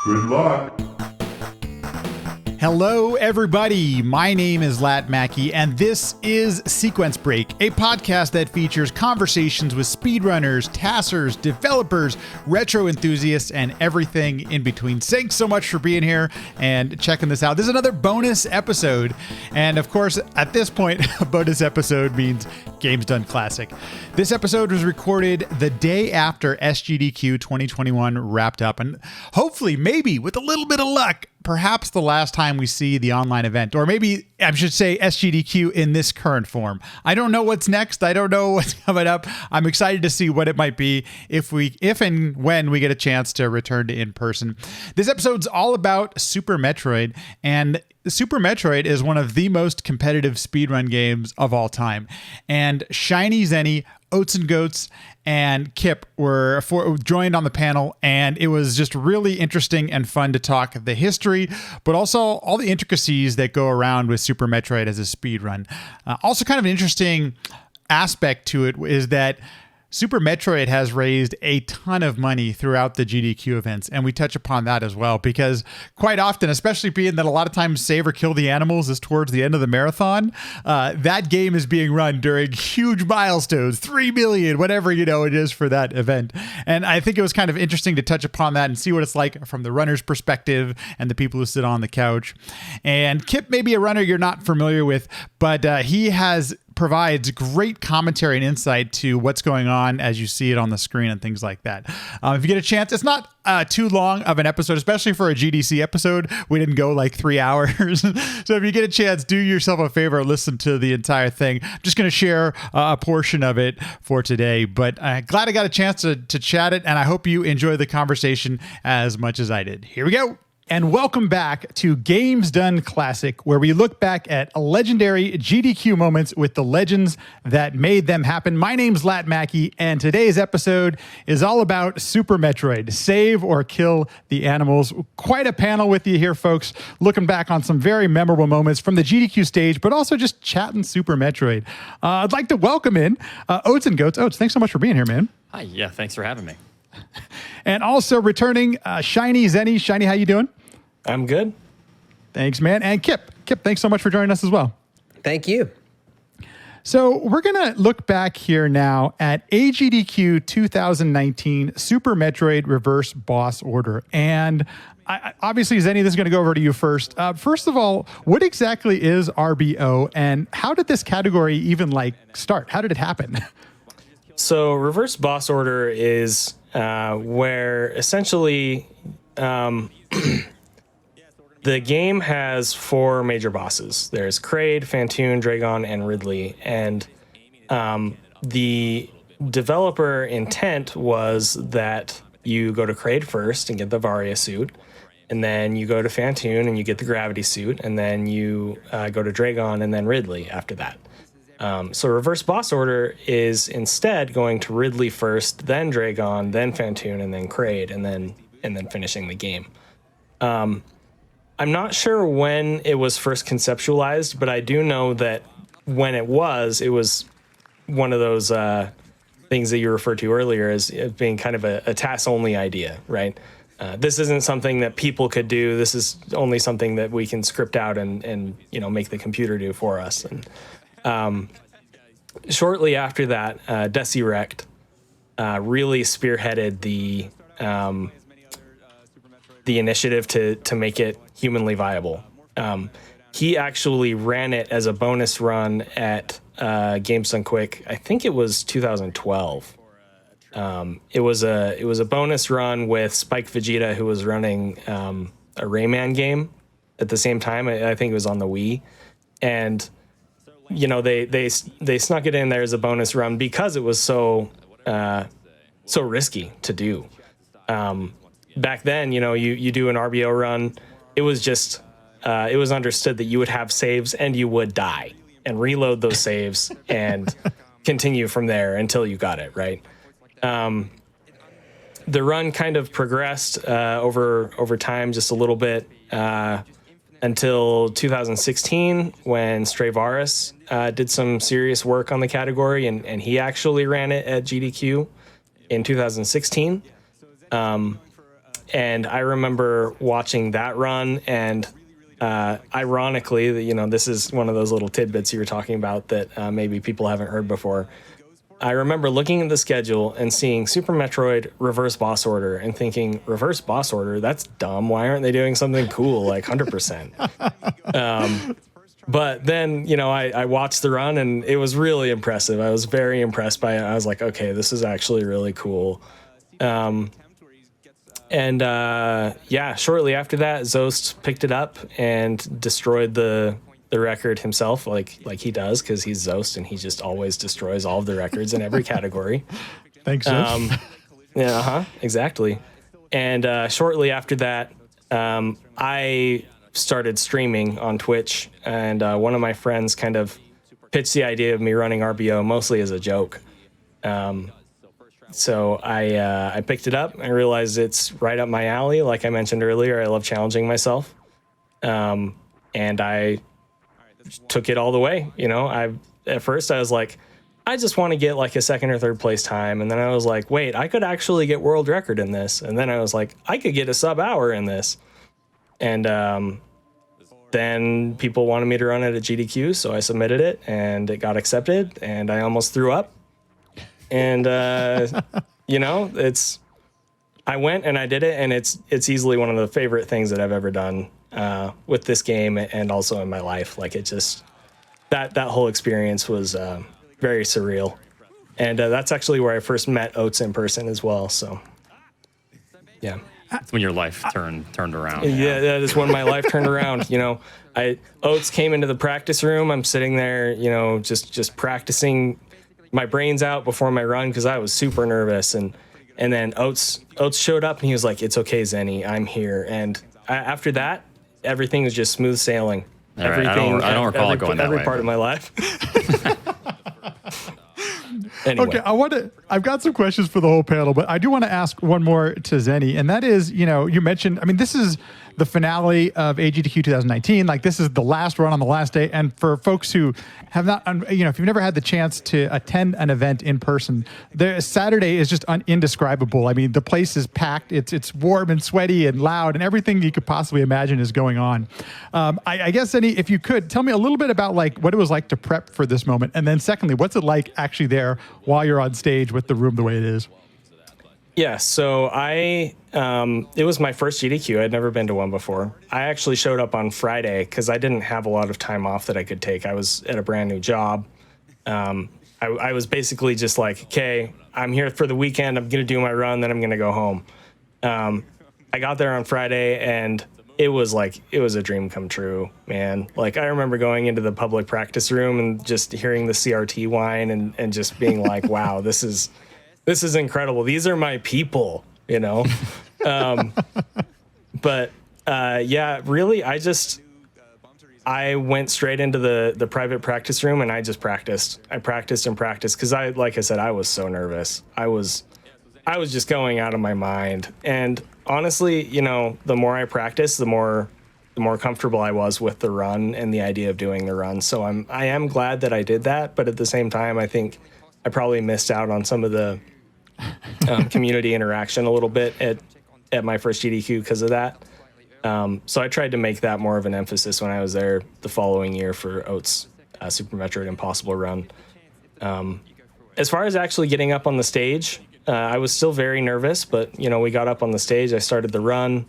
Good luck. Hello, everybody. My name is Lat Mackey, and this is Sequence Break, a podcast that features conversations with speedrunners, taskers, developers, retro enthusiasts, and everything in between. Thanks so much for being here and checking this out. This is another bonus episode, and of course, at this point, a bonus episode means Games Done Classic. This episode was recorded the day after SGDQ 2021 wrapped up, and hopefully, maybe with a little bit of luck, perhaps the last time we see the online event, or maybe I should say SGDQ in this current form. I don't know what's next. I don't know what's coming up. I'm excited to see what it might be if and when we get a chance to return to in person. This episode's all about Super Metroid, and Super Metroid is one of the most competitive speedrun games of all time. And ShinyZeni, Oatsngoats, and Kipp were joined on the panel, and it was just really interesting and fun to talk the history, but also all the intricacies that go around with Super Metroid as a speedrun. Also kind of an interesting aspect to it is that Super Metroid has raised a ton of money throughout the GDQ events, and we touch upon that as well, because quite often, especially being that a lot of times Save or Kill the Animals is towards the end of the marathon, that game is being run during huge milestones, 3 million, whatever it is for that event. And I think it was kind of interesting to touch upon that and see what it's like from the runner's perspective and the people who sit on the couch. And Kipp may be a runner you're not familiar with, but he provides great commentary and insight to what's going on as you see it on the screen and things like that. If you get a chance, it's not too long of an episode, especially for a GDC episode. We didn't go like 3 hours. So if you get a chance, do yourself a favor, listen to the entire thing. I'm just going to share a portion of it for today, but glad I got a chance to chat it, and I hope you enjoy the conversation as much as I did. Here we go. And welcome back to Games Done Classic, where we look back at legendary GDQ moments with the legends that made them happen. My name's Lat Mackey, and today's episode is all about Super Metroid, Save or Kill the Animals. Quite a panel with you here, folks, looking back on some very memorable moments from the GDQ stage, but also just chatting Super Metroid. I'd like to welcome in Oatsngoats. Oats, thanks so much for being here, man. Hi, yeah, thanks for having me. And also returning, ShinyZeni. Shiny, how you doing? I'm good. Thanks, man. And Kipp, thanks so much for joining us as well. Thank you. So we're going to look back here now at AGDQ 2019 Super Metroid Reverse Boss Order. And obviously, Zeni, this is going to go over to you first. First of all, what exactly is RBO, and how did this category even start? How did it happen? So Reverse Boss Order is where essentially the game has 4 major bosses. There's Kraid, Phantoon, Dragon, and Ridley. And the developer intent was that you go to Kraid first and get the Varia suit, and then you go to Phantoon and you get the Gravity suit, and then you go to Dragon and then Ridley after that. So Reverse Boss Order is instead going to Ridley first, then Dragon, then Phantoon, and then Kraid, and then finishing the game. I'm not sure when it was first conceptualized, but I do know that when it was one of those things that you referred to earlier as being kind of a task-only idea, right? This isn't something that people could do. This is only something that we can script out and make the computer do for us. And shortly after that, Desirect really spearheaded the initiative to make it humanly viable. He actually ran it as a bonus run at Games Done Quick. I think it was 2012. It was a bonus run with Spike Vegeta, who was running a Rayman game at the same time. I think it was on the Wii, and they snuck it in there as a bonus run because it was so risky to do. Back then, you do an RBO run, it was just it was understood that you would have saves and you would die and reload those saves and continue from there until you got it right. The run kind of progressed over time just a little bit until 2016 when Stravaris did some serious work on the category, and he actually ran it at GDQ in 2016. And I remember watching that run, and ironically, you know, this is one of those little tidbits you were talking about that maybe people haven't heard before. I remember looking at the schedule and seeing Super Metroid reverse boss order and thinking, reverse boss order? That's dumb. Why aren't they doing something cool like 100%? But then, you know, I watched the run and it was really impressive. I was very impressed by it. I was like, okay, this is actually really cool. Yeah, shortly after that, Zost picked it up and destroyed the record himself, like he does, because he's Zost and he just always destroys all of the records in every category. Thanks, Zost. Yeah, exactly. And shortly after that, I started streaming on Twitch, and one of my friends kind of pitched the idea of me running RBO mostly as a joke. So I picked it up. I realized it's right up my alley. Like I mentioned earlier, I love challenging myself. And I took it all the way. You know, at first I was like, I just want to get like a second or third place time. And then I was like, wait, I could actually get world record in this. And then I was like, I could get a sub hour in this. And then people wanted me to run it at GDQ. So I submitted it and it got accepted and I almost threw up. And, you know, I went and I did it, and it's easily one of the favorite things that I've ever done with this game and also in my life. Like it just, that whole experience was very surreal. And that's actually where I first met Oats in person as well. So, yeah. That's when your life turned around. Yeah, that is when my life turned around. You know, Oats came into the practice room. I'm sitting there, you know, just practicing my brains out before my run because I was super nervous. And then Oats showed up and he was like, "It's okay, Zeni, I'm here." And after that, everything was just smooth sailing. All right. I don't recall it going that way. Every part of my life. Anyway. Okay, I've got some questions for the whole panel, but I do want to ask one more to Zeni, and that is, you know, you mentioned, I mean, this is the finale of AGDQ 2019. Like, this is the last run on the last day, and for folks who have not, you know, if you've never had the chance to attend an event in person, Saturday is just indescribable. I mean, the place is packed. It's warm and sweaty and loud, and everything you could possibly imagine is going on. I guess, Zeni, if you could, tell me a little bit about, like, what it was like to prep for this moment, and then secondly, what's it like actually there while you're on stage with the room the way it is? Yeah, so it was my first GDQ. I'd never been to one before. I actually showed up on Friday because I didn't have a lot of time off that I could take. I was at a brand new job. I was basically just like, okay, I'm here for the weekend. I'm going to do my run, then I'm going to go home. I got there on Friday, and it was a dream come true, man. Like, I remember going into the public practice room and just hearing the CRT whine and just being like, wow, this is incredible. These are my people, you know? But yeah, really, I went straight into the private practice room and I just practiced. I practiced and practiced because like I said, I was so nervous. I was just going out of my mind. And honestly, you know, the more I practiced, the more comfortable I was with the run and the idea of doing the run. So I am glad that I did that. But at the same time, I think I probably missed out on some of the community interaction a little bit at my first GDQ because of that. So I tried to make that more of an emphasis when I was there the following year for Oats Super Metroid Impossible run. As far as actually getting up on the stage, I was still very nervous, but you know, we got up on the stage, I started the run,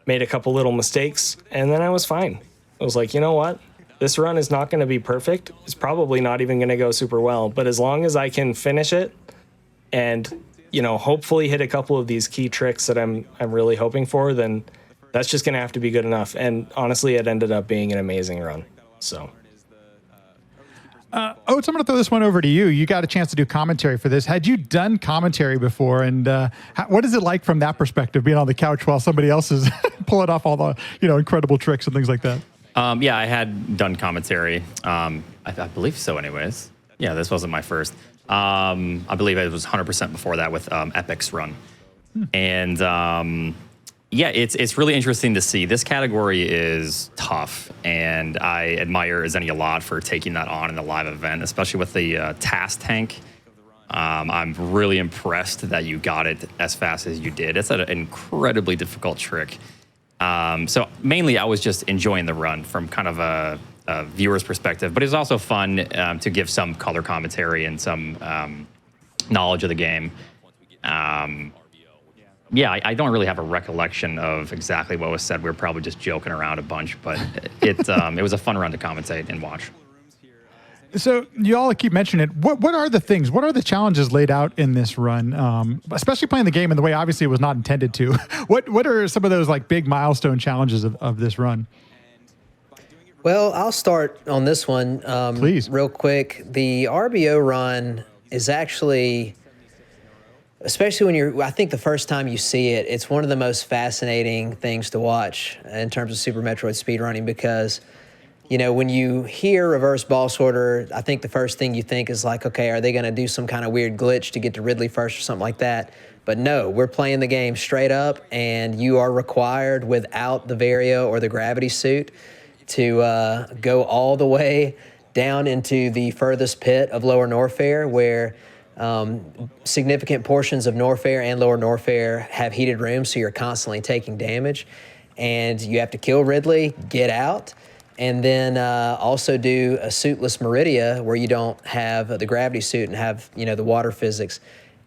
made a couple little mistakes, and then I was fine. I was like, you know what? This run is not going to be perfect. It's probably not even going to go super well, but as long as I can finish it and, you know, hopefully hit a couple of these key tricks that I'm really hoping for, then that's just going to have to be good enough. And honestly, it ended up being an amazing run. So. Oats, I'm going to throw this one over to you. You got a chance to do commentary for this. Had you done commentary before? And what is it like from that perspective, being on the couch while somebody else is pulling off all the, you know, incredible tricks and things like that? Yeah, I had done commentary. I believe so anyways. Yeah, this wasn't my first. I believe it was 100% before that with Epic's run. And yeah, it's really interesting to see. This category is tough, and I admire Zeni a lot for taking that on in the live event, especially with the task tank. I'm really impressed that you got it as fast as you did. It's an incredibly difficult trick. So mainly I was just enjoying the run from kind of a viewer's perspective, but it was also fun to give some color commentary and some knowledge of the game. Yeah, I don't really have a recollection of exactly what was said. We were probably just joking around a bunch, but it was a fun run to commentate and watch. So you all keep mentioning it. What are the things? What are the challenges laid out in this run? Especially playing the game in the way obviously it was not intended to. What are some of those like big milestone challenges of this run? Well, I'll start on this one. Please. Real quick. The RBO run is actually, especially when I think the first time you see it, it's one of the most fascinating things to watch in terms of Super Metroid speedrunning because, you know, when you hear reverse ball sorter, I think the first thing you think is like, okay, are they going to do some kind of weird glitch to get to Ridley first or something like that? But no, we're playing the game straight up, and you are required without the Vario or the gravity suit to go all the way down into the furthest pit of Lower Norfair, where significant portions of Norfair and Lower Norfair have heated rooms, so you're constantly taking damage. And you have to kill Ridley, get out, and then also do a suitless Meridia where you don't have the gravity suit and have, you know, the water physics.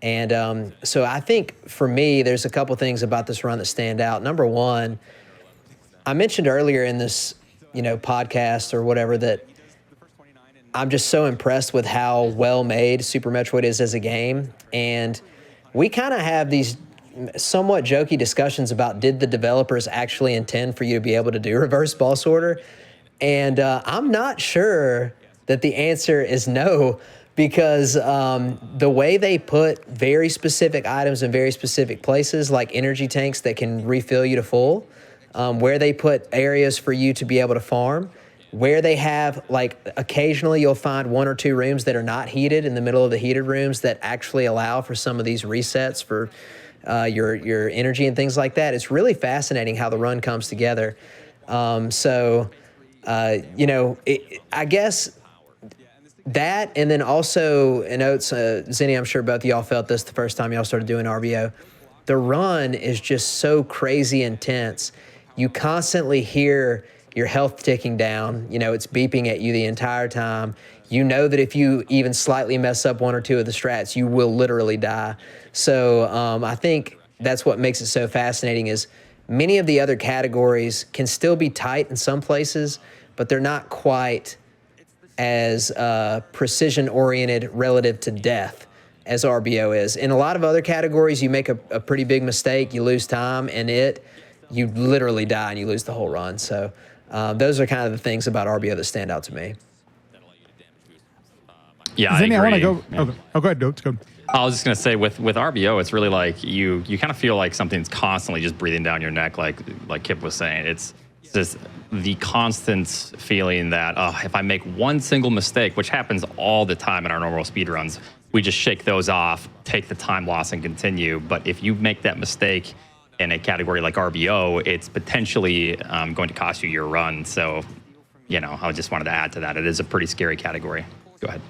And so I think for me, there's a couple things about this run that stand out. Number one, I mentioned earlier in this, you know, podcast or whatever that I'm just so impressed with how well made Super Metroid is as a game. And we kind of have these somewhat jokey discussions about did the developers actually intend for you to be able to do reverse ball sorter? And I'm not sure that the answer is no, because the way they put very specific items in very specific places, like energy tanks that can refill you to full, where they put areas for you to be able to farm, where they have, like, occasionally you'll find one or two rooms that are not heated in the middle of the heated rooms that actually allow for some of these resets for your energy and things like that. It's really fascinating how the run comes together. You know, I guess that, and then also, and Zenny, I'm sure both of y'all felt this the first time y'all started doing RBO. The run is just so crazy intense. You constantly hear your health ticking down. You know, it's beeping at you the entire time. You know that if you even slightly mess up one or two of the strats, you will literally die. So I think that's what makes it so fascinating is many of the other categories can still be tight in some places, but they're not quite as precision-oriented relative to death as RBO is. In a lot of other categories, you make a pretty big mistake, you lose time, and you literally die and you lose the whole run. So those are kind of the things about RBO that stand out to me. Yeah, Zenny, I want agree. to go. Oh, go ahead. No, it's good. I was just gonna say with RBO, it's really like you kind of feel like something's constantly just breathing down your neck, like Kipp was saying. It's just the constant feeling that if I make one single mistake, which happens all the time in our normal speedruns, we just shake those off, take the time loss, and continue. But if you make that mistake in a category like RBO, it's potentially going to cost you your run. So, you know, I just wanted to add to that. It is a pretty scary category. Go ahead.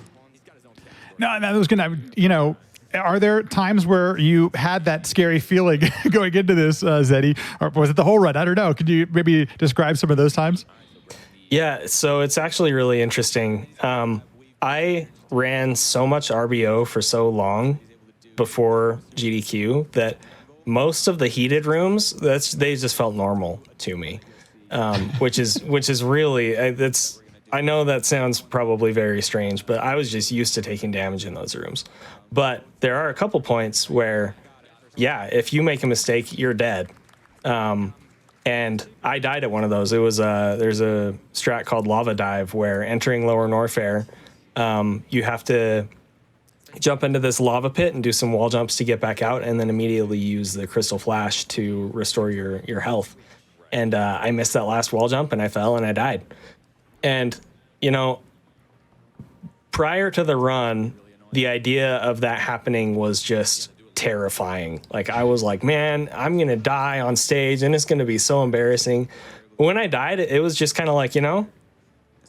No, I was gonna, you know, are there times where you had that scary feeling going into this, Zenny, or was it the whole run? I don't know. Could you maybe describe some of those times? Yeah, so it's actually really interesting. I ran so much RBO for so long before GDQ that most of the heated rooms, they just felt normal to me, which is really I know that sounds probably very strange, but I was just used to taking damage in those rooms. But there are a couple points where, yeah, if you make a mistake, you're dead. And I died at one of those. It was there's a strat called Lava Dive where entering Lower Norfair, you have to jump into this lava pit and do some wall jumps to get back out, and then immediately use the Crystal Flash to restore your health. And I missed that last wall jump, and I fell, and I died. And, you know, prior to the run, the idea of that happening was just terrifying. Like, I was like, man, I'm going to die on stage, and it's going to be so embarrassing. When I died, it was just kind of like, you know,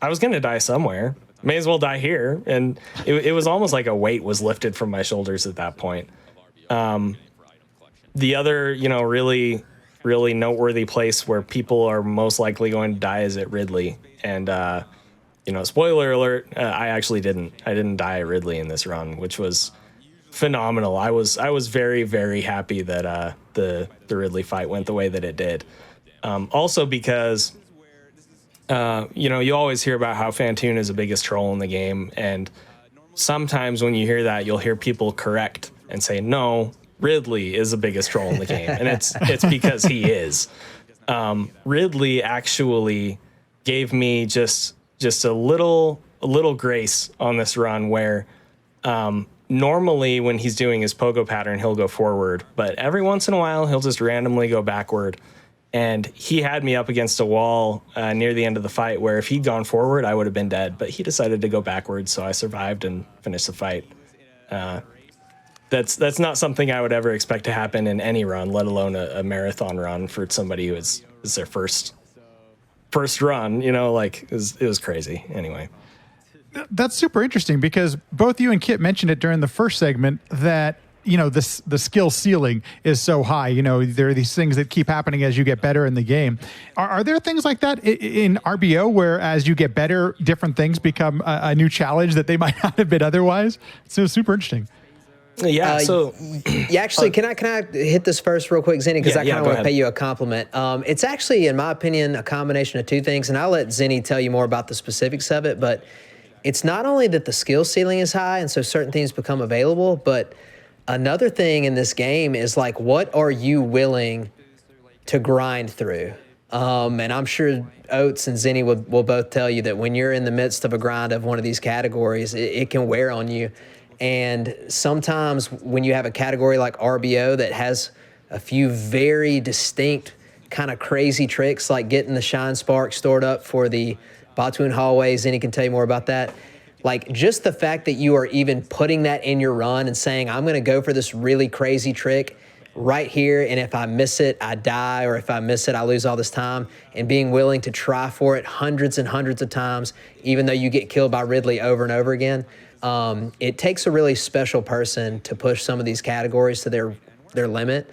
I was going to die somewhere. may as well die here. And it was almost like a weight was lifted from my shoulders at that point. The other, really, really noteworthy place where people are most likely going to die is at Ridley. And, spoiler alert, I actually didn't. I didn't die at Ridley in this run, which was phenomenal. I was very, very happy that the Ridley fight went the way that it did. Also because, you always hear about how Fantoon is the biggest troll in the game. And sometimes when you hear that, you'll hear people correct and say, no, Ridley is the biggest troll in the game. And it's because he is. Ridley actually gave me just a little grace on this run where normally when he's doing his pogo pattern, he'll go forward, but every once in a while he'll just randomly go backward. And he had me up against a wall near the end of the fight where if he'd gone forward, I would have been dead, but he decided to go backwards, so I survived and finished the fight. That's not something I would ever expect to happen in any run, let alone a marathon run for somebody who is their first run. It was crazy. Anyway, that's super interesting because both you and Kipp mentioned it during the first segment that the skill ceiling is so high. There are these things that keep happening as you get better in the game. Are there things like that in RBO where as you get better, different things become a new challenge that they might not have been otherwise? So super interesting. Yeah. Actually, can I hit this first real quick, Zenny? Because I kind of want to pay you a compliment. It's actually, in my opinion, a combination of two things, and I'll let Zenny tell you more about the specifics of it. But it's not only that the skill ceiling is high, and so certain things become available, but another thing in this game is like, what are you willing to grind through? And I'm sure Oats and Zenny will both tell you that when you're in the midst of a grind of one of these categories, it can wear on you. And sometimes when you have a category like RBO that has a few very distinct kind of crazy tricks, like getting the Shine Spark stored up for the Batuin hallways, Zenny can tell you more about that. Like just the fact that you are even putting that in your run and saying, I'm going to go for this really crazy trick right here, and if I miss it, I die, or if I miss it, I lose all this time, and being willing to try for it hundreds and hundreds of times, even though you get killed by Ridley over and over again. It takes a really special person to push some of these categories to their limit.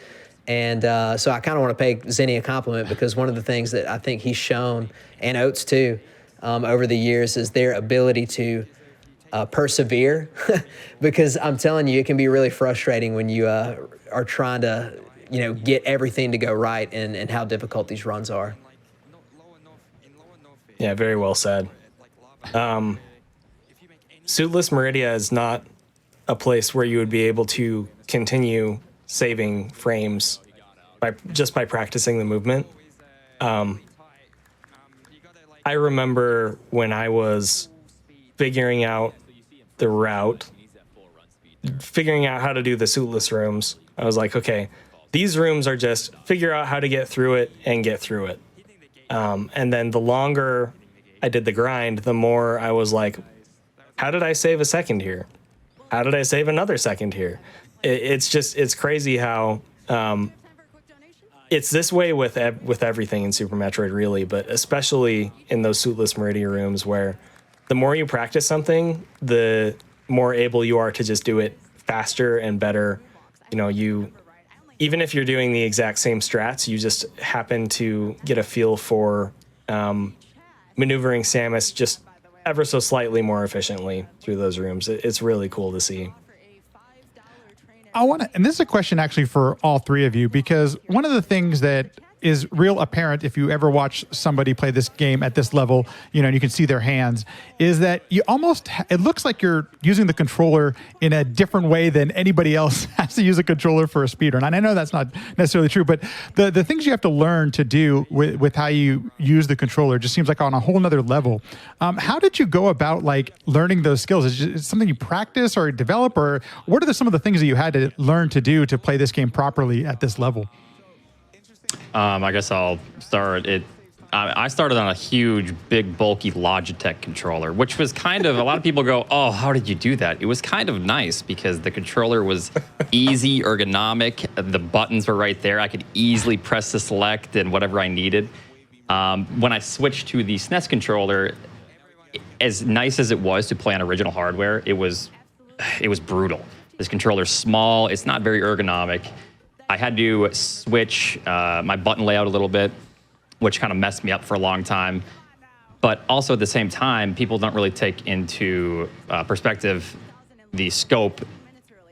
And so I kind of want to pay Zenny a compliment because one of the things that I think he's shown, and Oats too, over the years is their ability to persevere. Because I'm telling you, it can be really frustrating when you are trying to, get everything to go right and how difficult these runs are. Yeah, very well said. Suitless Meridia is not a place where you would be able to continue saving frames by practicing the movement. I remember when I was figuring out the route, figuring out how to do the suitless rooms, I was like, okay, these rooms are just figure out how to get through it and get through it. And then the longer I did the grind, the more I was like, how did I save a second here? How did I save another second here? It's crazy how it's this way with everything in Super Metroid, really, but especially in those suitless Meridia rooms where the more you practice something, the more able you are to just do it faster and better. Even if you're doing the exact same strats, you just happen to get a feel for maneuvering Samus just ever so slightly more efficiently through those rooms. It's really cool to see. And this is a question actually for all three of you, because one of the things that is real apparent if you ever watch somebody play this game at this level, and you can see their hands, is that you almost, it looks like you're using the controller in a different way than anybody else has to use a controller for a speedrun. And I know that's not necessarily true, but the things you have to learn to do with how you use the controller just seems like on a whole nother level. How did you go about learning those skills? Is it something you practice or develop, or what are some of the things that you had to learn to do to play this game properly at this level? I guess I'll start it. I started on a huge, big, bulky Logitech controller, which was kind of, a lot of people go, oh, how did you do that? It was kind of nice because the controller was easy, ergonomic. The buttons were right there. I could easily press the select and whatever I needed. When I switched to the SNES controller, as nice as it was to play on original hardware, it was brutal. This controller's small. It's not very ergonomic. I had to switch my button layout a little bit, which kind of messed me up for a long time. But also at the same time, people don't really take into perspective the scope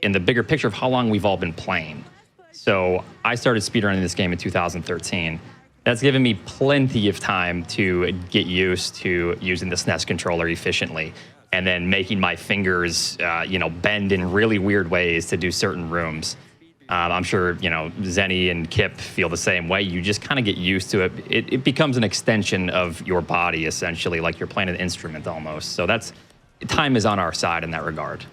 in the bigger picture of how long we've all been playing. So I started speedrunning this game in 2013. That's given me plenty of time to get used to using the SNES controller efficiently, and then making my fingers, bend in really weird ways to do certain rooms. I'm sure, Zeni and Kipp feel the same way. You just kind of get used to it. It becomes an extension of your body, essentially, like you're playing an instrument almost. So time is on our side in that regard.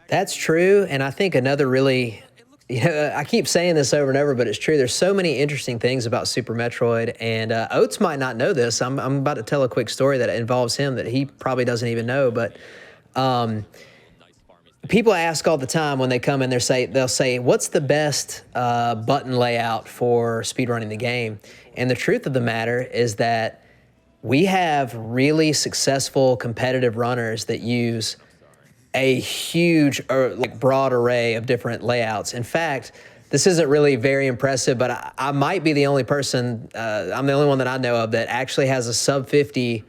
That's true. And I think another really, I keep saying this over and over, but it's true. There's so many interesting things about Super Metroid, and Oats might not know this. I'm about to tell a quick story that involves him that he probably doesn't even know, but people ask all the time when they come in, they'll say, what's the best button layout for speedrunning the game? And the truth of the matter is that we have really successful competitive runners that use a huge, broad array of different layouts. In fact, this isn't really very impressive, but I might be the only person, I'm the only one that I know of that actually has a sub 50,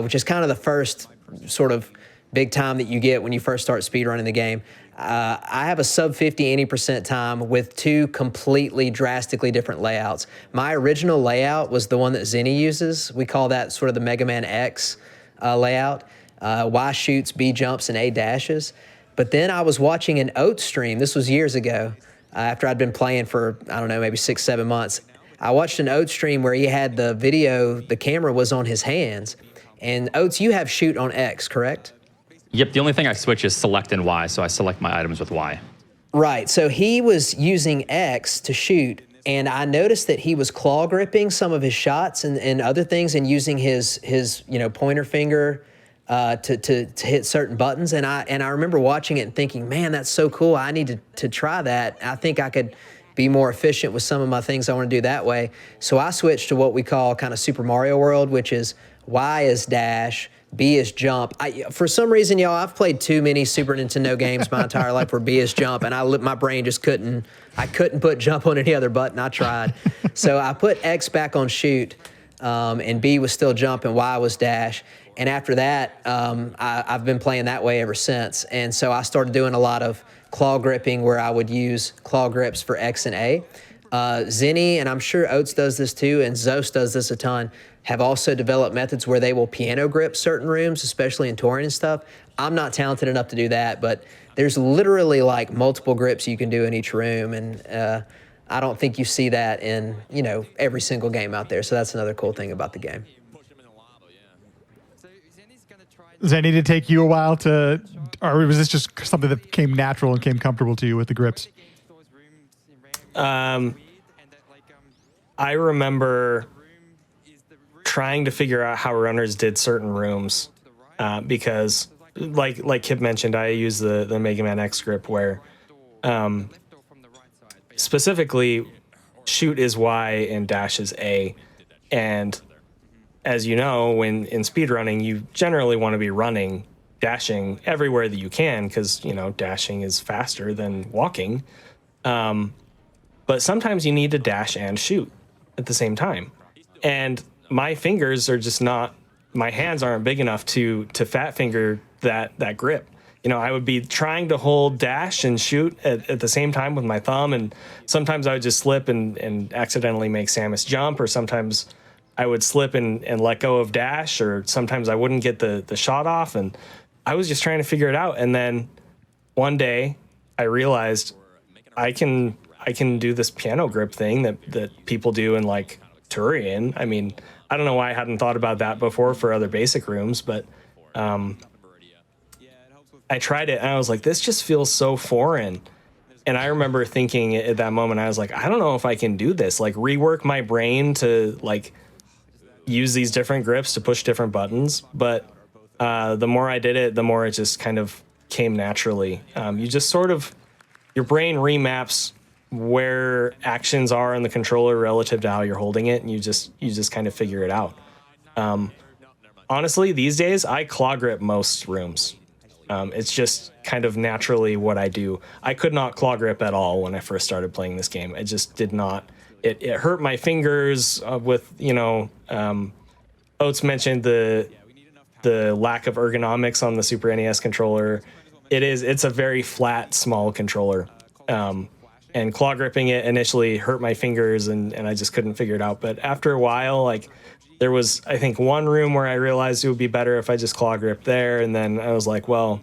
which is kind of the first sort of big time that you get when you first start speedrunning the game. I have a sub 50 any percent time with two completely drastically different layouts. My original layout was the one that Zeni uses. We call that sort of the Mega Man X layout. Y shoots, B jumps, and A dashes. But then I was watching an Oats stream. This was years ago, after I'd been playing for, I don't know, maybe 6-7 months. I watched an Oats stream where he had the camera was on his hands. And Oats, you have shoot on X, correct? Yep, the only thing I switch is select and Y, so I select my items with Y. Right, so he was using X to shoot, and I noticed that he was claw gripping some of his shots and other things and using his pointer finger to hit certain buttons. And I remember watching it and thinking, man, that's so cool. I need to try that. I think I could be more efficient with some of my things I want to do that way. So I switched to what we call kind of Super Mario World, which is Y is dash, B is jump. For some reason, y'all, I've played too many Super Nintendo games my entire life where B is jump, and my brain just couldn't put jump on any other button. I tried. So I put X back on shoot, and B was still jump, and Y was dash. And after that, I've been playing that way ever since. And so I started doing a lot of claw gripping where I would use claw grips for X and A. Zeni, and I'm sure Oats does this too, and Zos does this a ton, have also developed methods where they will piano grip certain rooms, especially in touring and stuff. I'm not talented enough to do that, but there's literally like multiple grips you can do in each room, and I don't think you see that in every single game out there. So that's another cool thing about the game. Zeni, did it take you a while or was this just something that came natural and came comfortable to you with the grips? I remember trying to figure out how runners did certain rooms because, like Kipp mentioned, I use the Mega Man X grip where specifically shoot is Y and dash is A. And as you know, when in speedrunning, you generally want to be running, dashing everywhere that you can because, dashing is faster than walking. But sometimes you need to dash and shoot at the same time. And my fingers are just my hands aren't big enough to fat finger that grip. I would be trying to hold dash and shoot at the same time with my thumb, and sometimes I would just slip and accidentally make Samus jump, or sometimes I would slip and let go of dash, or sometimes I wouldn't get the shot off, and I was just trying to figure it out. And then one day I realized I can do this piano grip thing that people do in like Turian. I mean, I don't know why I hadn't thought about that before for other basic rooms, but I tried it and I was like, this just feels so foreign. And I remember thinking at that moment, I was like, I don't know if I can do this, like rework my brain to like use these different grips to push different buttons. But the more I did it, the more it just kind of came naturally. You just sort of, your brain remaps where actions are in the controller relative to how you're holding it, and you just kind of figure it out. honestly, these days I claw grip most rooms. It's just kind of naturally what I do. I could not claw grip at all when I first started playing this game. I just did not. It hurt my fingers with, Oats mentioned the lack of ergonomics on the Super NES controller. It's a very flat, small controller. And claw gripping it initially hurt my fingers and I just couldn't figure it out. But after a while, like there was, I think, one room where I realized it would be better if I just claw gripped there. And then I was like, well,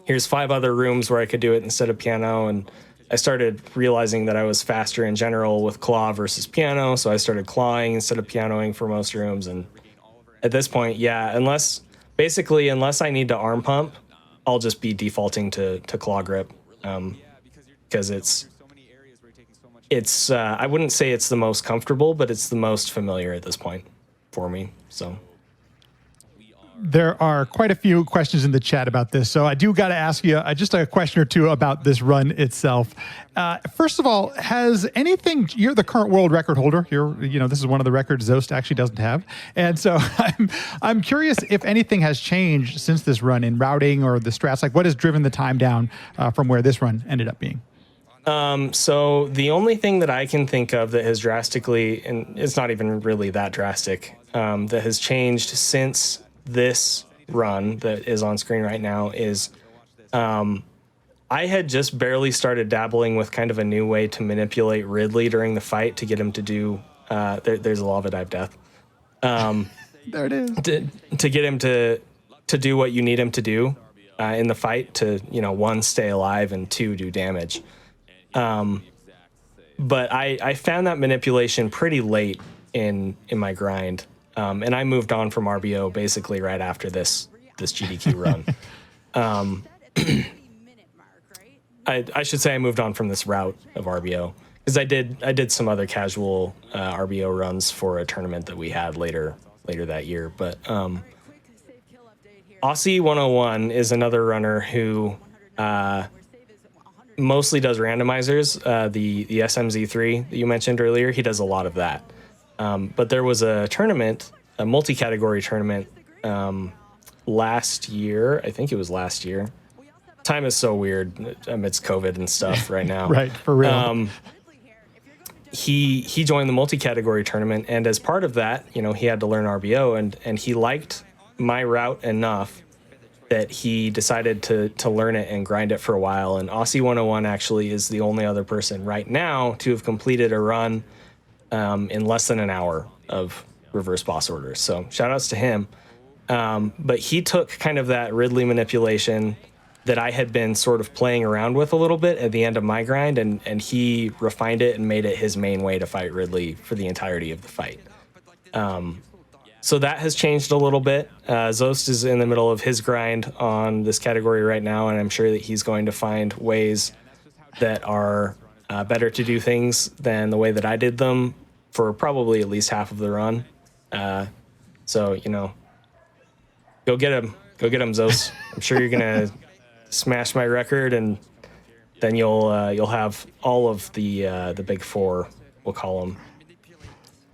here's 5 other rooms where I could do it instead of piano. And I started realizing that I was faster in general with claw versus piano. So I started clawing instead of pianoing for most rooms. And at this point, yeah, unless I need to arm pump, I'll just be defaulting to claw grip. Because it's I wouldn't say it's the most comfortable, but it's the most familiar at this point for me. So there are quite a few questions in the chat about this, so I do got to ask you just a question or two about this run itself. First of all, has anything? You're the current world record holder. This is one of the records Zost actually doesn't have, and so I'm curious if anything has changed since this run in routing or the strats. Like, what has driven the time down from where this run ended up being? So the only thing that I can think of that has drastically, and it's not even really that drastic, that has changed since this run that is on screen right now is I had just barely started dabbling with kind of a new way to manipulate Ridley during the fight to get him to do, there's a lava dive death. There it is. To get him to do what you need him to do in the fight to, 1, stay alive, and 2, do damage. But I found that manipulation pretty late in my grind, and I moved on from RBO basically right after this GDQ run. I should say I moved on from this route of RBO because I did some other casual RBO runs for a tournament that we had later that year. But Aussie 101 is another runner who mostly does randomizers. The SMZ3 that you mentioned earlier, he does a lot of that. But there was a tournament, a multi-category tournament last year. I think it was last year. Time is so weird amidst COVID and stuff right now. Right, for real. He joined the multi-category tournament, and as part of that, he had to learn RBO, and he liked my route enough that he decided to learn it and grind it for a while. And Aussie 101 actually is the only other person right now to have completed a run in less than an hour of reverse boss orders. So shout outs to him. But he took kind of that Ridley manipulation that I had been sort of playing around with a little bit at the end of my grind, and he refined it and made it his main way to fight Ridley for the entirety of the fight. So that has changed a little bit. Zost is in the middle of his grind on this category right now, and I'm sure that he's going to find ways that are better to do things than the way that I did them for probably at least half of the run. So, go get him, Zost. I'm sure you're gonna smash my record, and then you'll have all of the big four, we'll call them.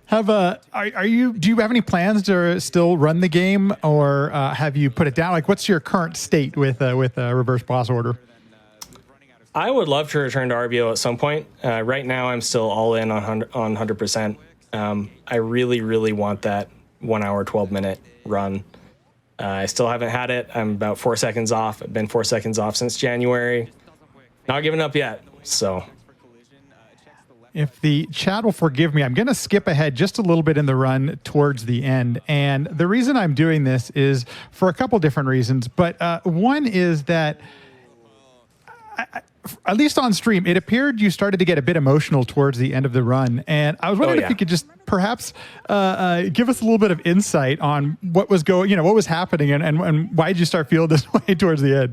Do you have any plans to still run the game, or have you put it down? Like, what's your current state with reverse boss order? I would love to return to RBO at some point. Right now, I'm still all in on 100%. I really, really want that 1 hour, 12-minute run. I still haven't had it. I'm about 4 seconds off. I've been 4 seconds off since January. Not giving up yet, so... If the chat will forgive me, I'm going to skip ahead just a little bit in the run towards the end. And the reason I'm doing this is for a couple different reasons. But one is that, at least on stream, it appeared you started to get a bit emotional towards the end of the run. And I was wondering if you could just perhaps give us a little bit of insight on what was what was happening and why did you start feeling this way towards the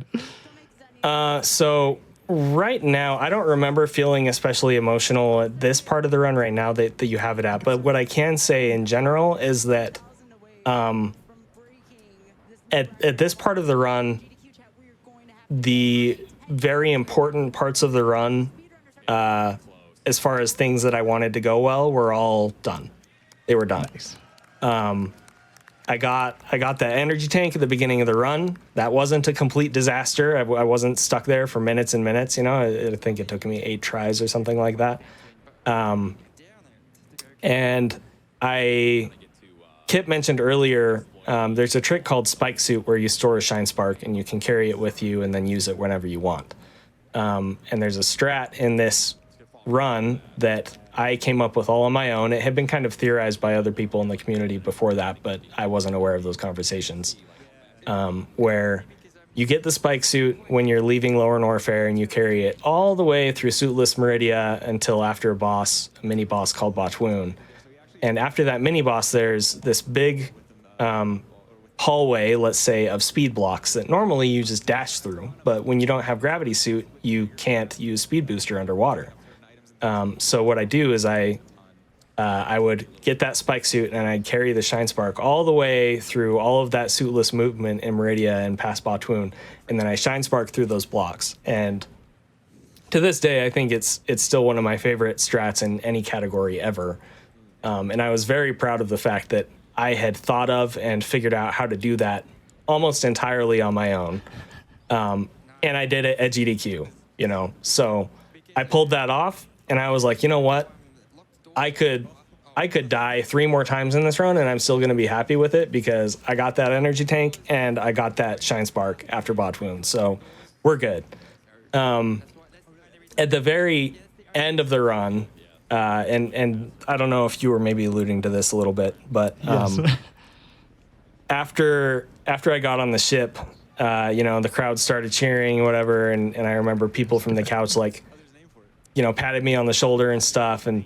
end? So right now, I don't remember feeling especially emotional at this part of the run right now that you have it at. But what I can say in general is that at this part of the run, the very important parts of the run, as far as things that I wanted to go well, were all done. They were done. Nice. I got that energy tank at the beginning of the run. That wasn't a complete disaster. I wasn't stuck there for minutes and minutes. You know, I think it took me 8 tries or something like that. And Kipp mentioned earlier, there's a trick called Spike Suit where you store a Shine Spark and you can carry it with you and then use it whenever you want. And there's a strat in this run that I came up with all on my own. It had been kind of theorized by other people in the community before that, but I wasn't aware of those conversations. Where you get the Spike Suit when you're leaving Lower Norfair and you carry it all the way through Suitless Meridia until after a mini boss called Botchwoon. And after that mini boss, there's this big hallway, let's say, of speed blocks that normally you just dash through. But when you don't have Gravity Suit, you can't use Speed Booster underwater. So what I do is I would get that Spike Suit and I'd carry the Shine Spark all the way through all of that suitless movement in Meridia and past Botchwoon, and then I Shine Spark through those blocks. And to this day, I think it's still one of my favorite strats in any category ever. And I was very proud of the fact that I had thought of and figured out how to do that almost entirely on my own. And I did it at GDQ, you know. So I pulled that off, and I was like, you know what? I could die 3 more times in this run, and I'm still going to be happy with it because I got that energy tank and I got that Shine Spark after Botchwoon. So we're good. At the very end of the run, and I don't know if you were maybe alluding to this a little bit, but Yes. after I got on the ship, you know, the crowd started cheering and whatever, and I remember people from the couch, like, you know, patted me on the shoulder and stuff. And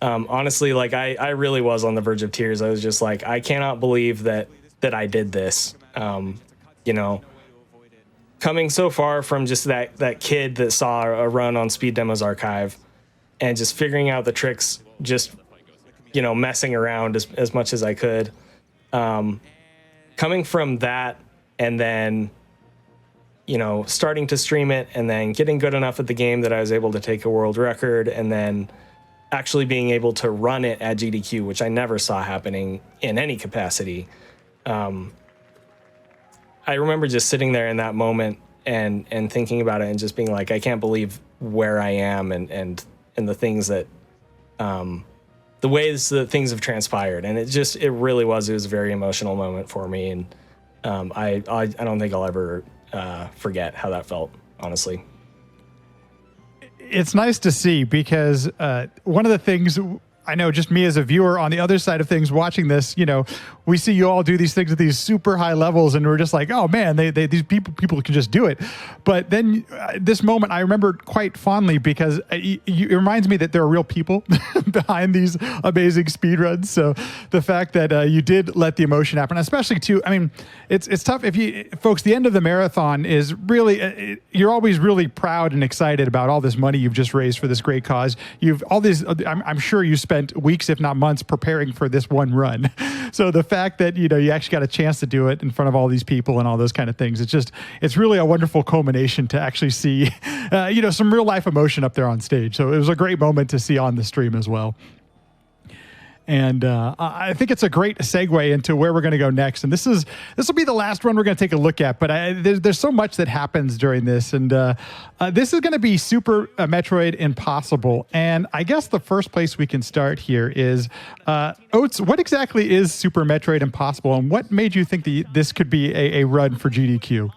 honestly, like, I really was on the verge of tears. I was just like, I cannot believe that I did this. You know, coming so far from just that kid that saw a run on Speed Demos Archive and just figuring out the tricks, just, you know, messing around as much as I could. Coming from that and then, you know, starting to stream it and then getting good enough at the game that I was able to take a world record, and then actually being able to run it at GDQ, which I never saw happening in any capacity. I remember just sitting there in that moment and thinking about it and just being like, I can't believe where I am and the things that, the ways that things have transpired. And it really was a very emotional moment for me. And I don't think I'll ever forget how that felt, honestly. It's nice to see because one of the things I know, just me as a viewer on the other side of things watching this, you know, we see you all do these things at these super high levels and we're just like, oh man, these people can just do it. But then this moment I remember quite fondly because it reminds me that there are real people behind these amazing speedruns. So the fact that you did let the emotion happen, especially too, I mean, it's tough if you folks, the end of the marathon is really, you're always really proud and excited about all this money you've just raised for this great cause. You've all these, I'm sure you spent weeks, if not months, preparing for this one run. So the fact that, you know, you actually got a chance to do it in front of all these people and all those kind of things, it's really a wonderful culmination to actually see, you know, some real life emotion up there on stage. So it was a great moment to see on the stream as well. And I think it's a great segue into where we're going to go next. And this will be the last one we're going to take a look at. But there's so much that happens during this. And this is going to be Super Metroid Impossible. And I guess the first place we can start here is, Oats, what exactly is Super Metroid Impossible? And what made you think that this could be a run for GDQ?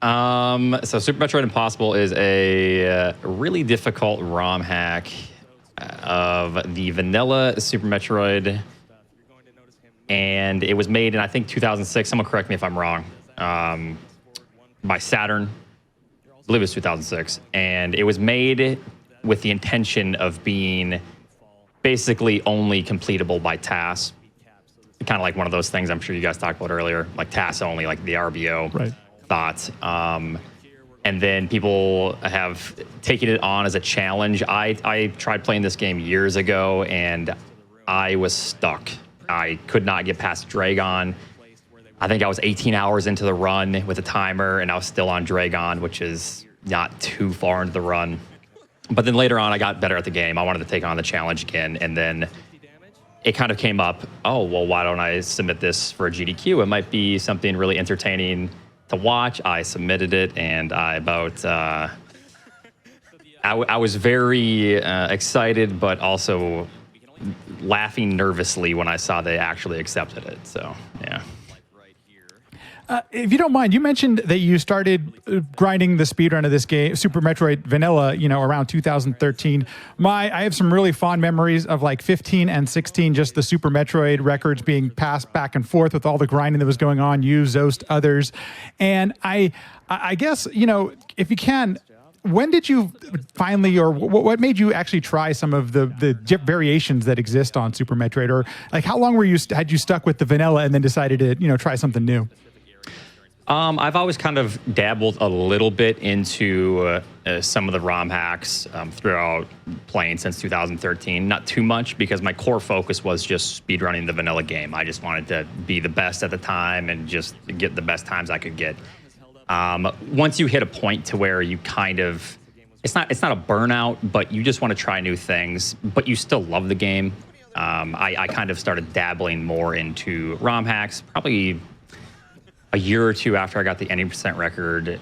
So Super Metroid Impossible is a really difficult ROM hack of the vanilla Super Metroid, and it was made in, I think, 2006. Someone correct me if I'm wrong. By Saturn. I believe it was 2006. And it was made with the intention of being basically only completable by TAS. Kind of like one of those things I'm sure you guys talked about earlier, like TAS only, like the RBO Right. thought. And then people have taken it on as a challenge. I tried playing this game years ago, and I was stuck. I could not get past Dragon. I think I was 18 hours into the run with a timer, and I was still on Dragon, which is not too far into the run. But then later on, I got better at the game. I wanted to take on the challenge again, and then it kind of came up, oh, well, why don't I submit this for a GDQ? It might be something really entertaining to watch. I submitted it, and I was very excited, but also laughing nervously when I saw they actually accepted it. So, yeah. If you don't mind, you mentioned that you started grinding the speedrun of this game, Super Metroid Vanilla, around 2013. I have some really fond memories of like 15 and 16, just the Super Metroid records being passed back and forth with all the grinding that was going on, you, Zost, others. And I guess, if you can, when did you finally, or what made you actually try some of the variations that exist on Super Metroid? Or like how long had you stuck with the vanilla and then decided to, try something new? I've always kind of dabbled a little bit into some of the ROM hacks throughout playing since 2013. Not too much, because my core focus was just speedrunning the vanilla game. I just wanted to be the best at the time and just get the best times I could get. Once you hit a point to where you kind of, it's not a burnout, but you just want to try new things, but you still love the game. I kind of started dabbling more into ROM hacks, probably a year or two after I got the 80% record,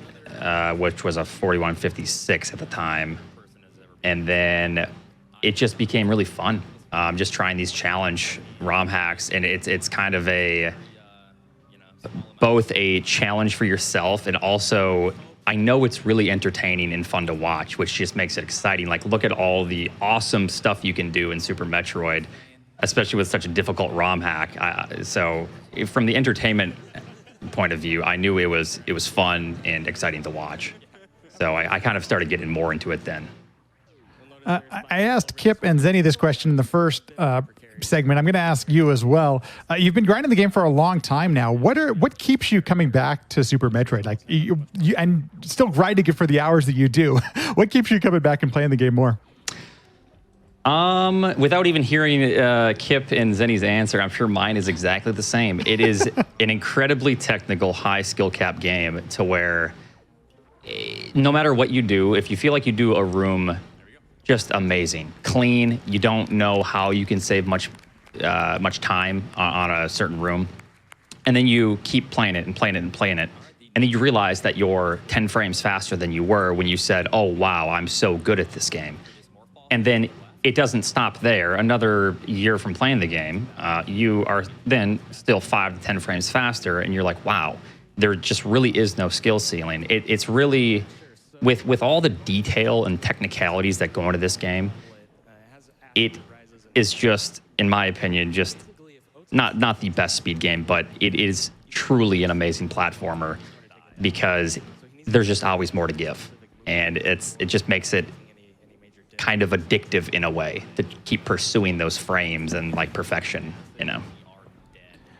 which was a 4156 at the time. And then it just became really fun, just trying these challenge ROM hacks. And it's kind of both a challenge for yourself, and also I know it's really entertaining and fun to watch, which just makes it exciting. Like, look at all the awesome stuff you can do in Super Metroid, especially with such a difficult ROM hack. So from the entertainment point of view, I knew it was fun and exciting to watch. So I kind of started getting more into it then. I asked Kipp and Zeni this question in the first segment. I'm going to ask you as well. You've been grinding the game for a long time now. What keeps you coming back to Super Metroid? Like you and still grinding it for the hours that you do. What keeps you coming back and playing the game more? Without even hearing Kipp and Zeni's answer, I'm sure mine is exactly the same. It is an incredibly technical, high skill cap game to where no matter what you do, if you feel like you do a room just amazing, clean, you don't know how you can save much time on a certain room, and then you keep playing it and playing it and playing it, and then you realize that you're 10 frames faster than you were when you said, oh, wow, I'm so good at this game. And then it doesn't stop there. Another year from playing the game, you are then still 5 to 10 frames faster, and you're like, wow, there just really is no skill ceiling. It's really, with all the detail and technicalities that go into this game, it is just, in my opinion, just not the best speed game, but it is truly an amazing platformer, because there's just always more to give. And it just makes it kind of addictive in a way to keep pursuing those frames and like perfection,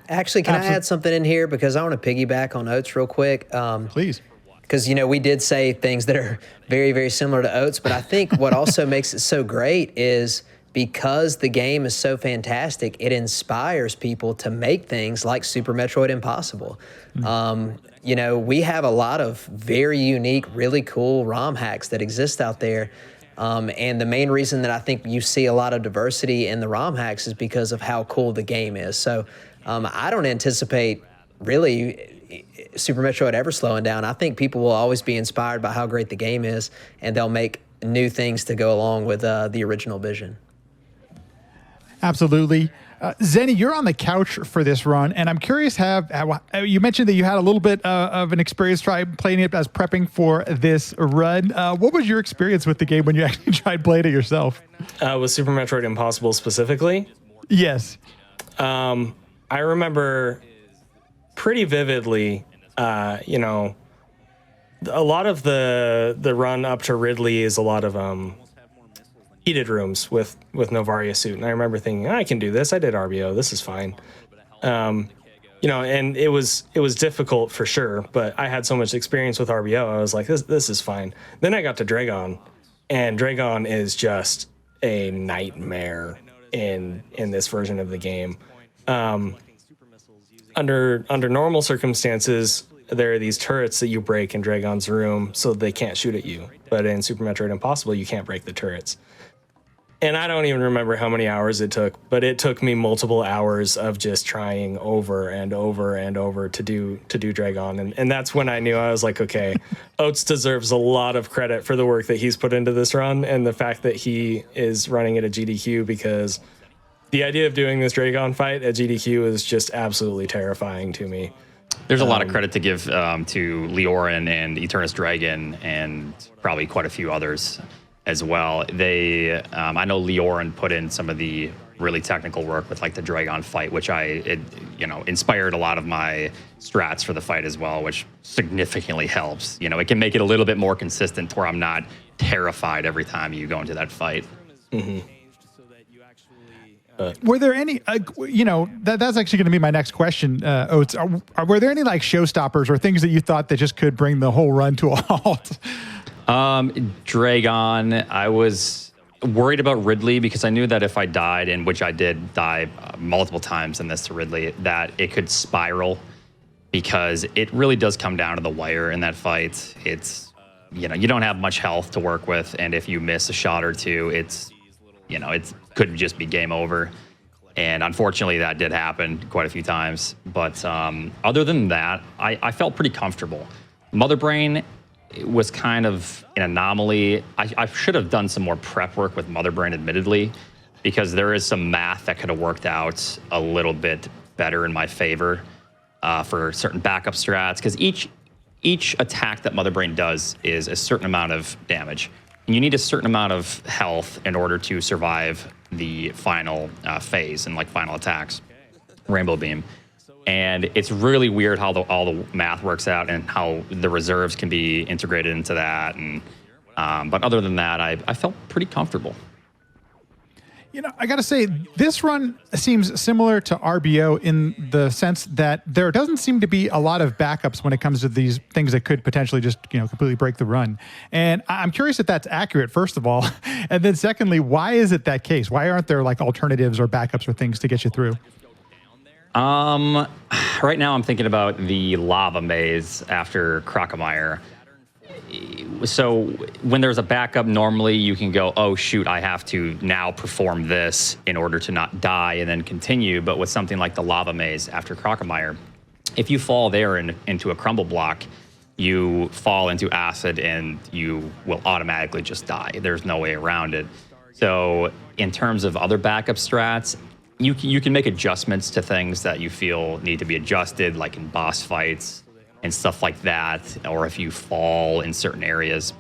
Actually, can I add something in here? Because I want to piggyback on Oats real quick. Please. Because, we did say things that are very, very similar to Oats, but I think what also makes it so great is because the game is so fantastic, it inspires people to make things like Super Metroid Impossible. We have a lot of very unique, really cool ROM hacks that exist out there. And the main reason that I think you see a lot of diversity in the ROM hacks is because of how cool the game is. So I don't anticipate really Super Metroid ever slowing down. I think people will always be inspired by how great the game is, and they'll make new things to go along with the original vision. Absolutely. Zeni, you're on the couch for this run, and I'm curious, you mentioned that you had a little bit of an experience playing it as prepping for this run. What was your experience with the game when you actually tried playing it yourself? With Super Metroid Impossible specifically? Yes. I remember pretty vividly, a lot of the run up to Ridley is a lot of heated rooms with Novaria suit, and I remember thinking, I can do this. I did RBO. This is fine. And it was difficult for sure, but I had so much experience with RBO. I was like, this is fine. Then I got to Dragon, and Dragon is just a nightmare in this version of the game. Under normal circumstances, there are these turrets that you break in Dragon's room so they can't shoot at you. But in Super Metroid Impossible, you can't break the turrets. And I don't even remember how many hours it took, but it took me multiple hours of just trying over and over and over to do Dragon. And that's when I knew, I was like, okay, Oats deserves a lot of credit for the work that he's put into this run and the fact that he is running it at GDQ, because the idea of doing this Dragon fight at GDQ is just absolutely terrifying to me. There's a lot of credit to give to Leorin and Eternus Dragon and probably quite a few others as well. They, I know Leorin put in some of the really technical work with like the Dragon fight, which inspired a lot of my strats for the fight as well, which significantly helps. You know, it can make it a little bit more consistent to where I'm not terrified every time you go into that fight. Mm-hmm. Were there any, that's actually going to be my next question, Oats. Were there any like showstoppers or things that you thought that just could bring the whole run to a halt? Dragon, I was worried about Ridley because I knew that if I died, and which I did die multiple times in this to Ridley, that it could spiral because it really does come down to the wire in that fight. It's, you don't have much health to work with, and if you miss a shot or two, it could just be game over. And unfortunately, that did happen quite a few times. But other than that, I felt pretty comfortable. Mother Brain was kind of an anomaly. I should have done some more prep work with Mother Brain, admittedly, because there is some math that could have worked out a little bit better in my favor for certain backup strats. Because each attack that Mother Brain does is a certain amount of damage. And you need a certain amount of health in order to survive the final phase and like final attacks, Rainbow Beam. And it's really weird how all the math works out and how the reserves can be integrated into that. And but other than that, I felt pretty comfortable. I got to say, this run seems similar to RBO in the sense that there doesn't seem to be a lot of backups when it comes to these things that could potentially just, completely break the run. And I'm curious if that's accurate, first of all. And then secondly, why is it that case? Why aren't there like alternatives or backups or things to get you through? Right now I'm thinking about the lava maze after Crocomire. So when there's a backup, normally you can go, oh shoot, I have to now perform this in order to not die and then continue. But with something like the lava maze after Crocomire, if you fall there into a crumble block, you fall into acid and you will automatically just die. There's no way around it. So in terms of other backup strats, you can make adjustments to things that you feel need to be adjusted, like in boss fights and stuff like that, or if you fall in certain areas.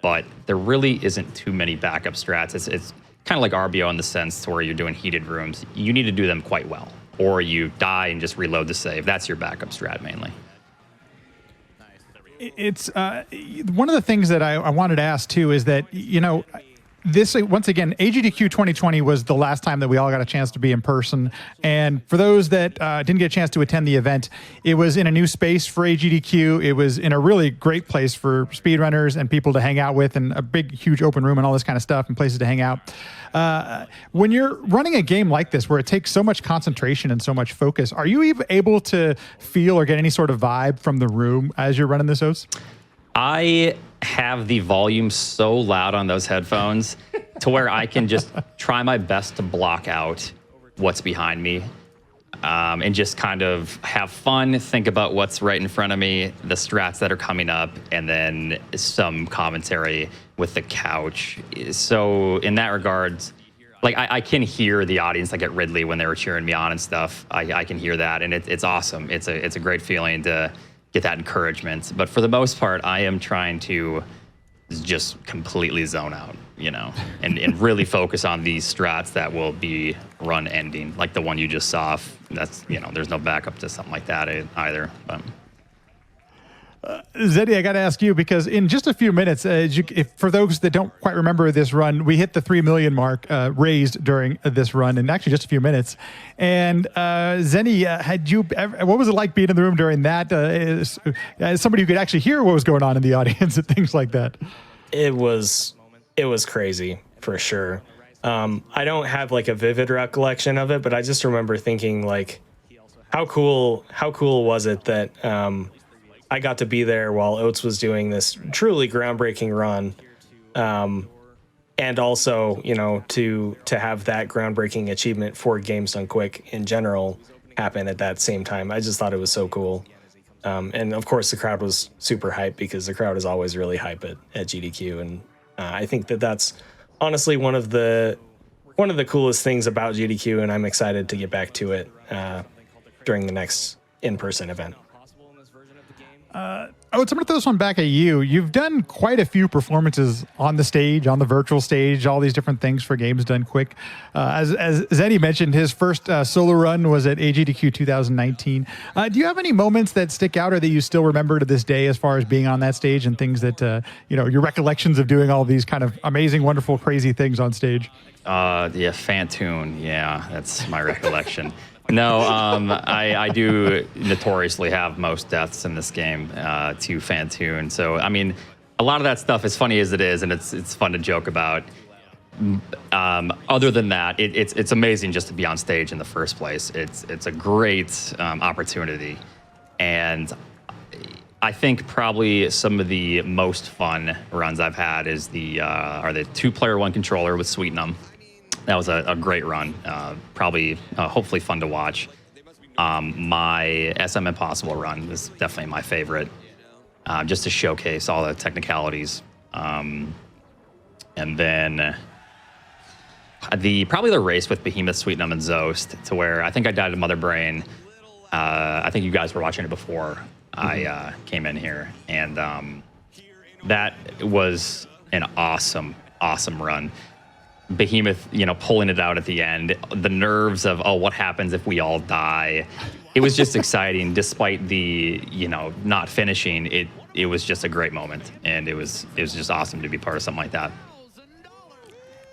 But there really isn't too many backup strats. It's kind of like RBO in the sense to where you're doing heated rooms. You need to do them quite well, or you die and just reload the save. That's your backup strat mainly. It's one of the things that I wanted to ask too is that, this, once again, AGDQ 2020 was the last time that we all got a chance to be in person. And for those that didn't get a chance to attend the event, it was in a new space for AGDQ. It was in a really great place for speedrunners and people to hang out with, and a big, huge open room and all this kind of stuff and places to hang out. When you're running a game like this, where it takes so much concentration and so much focus, are you even able to feel or get any sort of vibe from the room as you're running this, Oats? I have the volume so loud on those headphones to where I can just try my best to block out what's behind me and just kind of have fun, think about what's right in front of me, the strats that are coming up, and then some commentary with the couch. So in that regards, like I can hear the audience, like at Ridley when they were cheering me on and stuff. I can hear that, and it's awesome. It's a great feeling to get that encouragement. But for the most part, I am trying to just completely zone out, and really focus on these strats that will be run ending, like the one you just saw. That's, there's no backup to something like that either. But. Zeni, I got to ask you, because in just a few minutes, for those that don't quite remember this run, we hit the 3 million mark raised during this run in actually just a few minutes. And Zeni, what was it like being in the room during that? As somebody who could actually hear what was going on in the audience and things like that. It was crazy for sure. I don't have like a vivid recollection of it, but I just remember thinking like, how cool was it that I got to be there while Oats was doing this truly groundbreaking run. and also, you know, to have that groundbreaking achievement for games done quick in general happen at that same time. I just thought it was so cool. And of course the crowd was super hyped because the crowd is always really hype at GDQ. And I think that's honestly one of the coolest things about GDQ, and I'm excited to get back to it during the next in-person event. Oh, so I'm going to throw this one back at you. You've done quite a few performances on the stage, on the virtual stage, all these different things for games done quick. As Zeni mentioned, his first solo run was at AGDQ 2019. Do you have any moments that stick out or that you still remember to this day as far as being on that stage and things that, your recollections of doing all these kind of amazing, wonderful, crazy things on stage? Yeah, Fantoon. Yeah, that's my recollection. No, I do notoriously have most deaths in this game to Fantoon. So, I mean, a lot of that stuff, as funny as it is, and it's fun to joke about. Other than that, it's amazing just to be on stage in the first place. It's a great opportunity, and I think probably some of the most fun runs I've had is the 2-player 1 controller with Sweetnum. That was a great run. Hopefully fun to watch. My SM Impossible run is definitely my favorite, just to showcase all the technicalities. And then probably the race with Behemoth, Sweetnum, and Zost, to where I think I died to Mother Brain. I think you guys were watching it before I came in here, and that was an awesome run. Behemoth, pulling it out at the end, the nerves of, what happens if we all die? It was just exciting, despite the, not finishing. It was just a great moment, and it was just awesome to be part of something like that.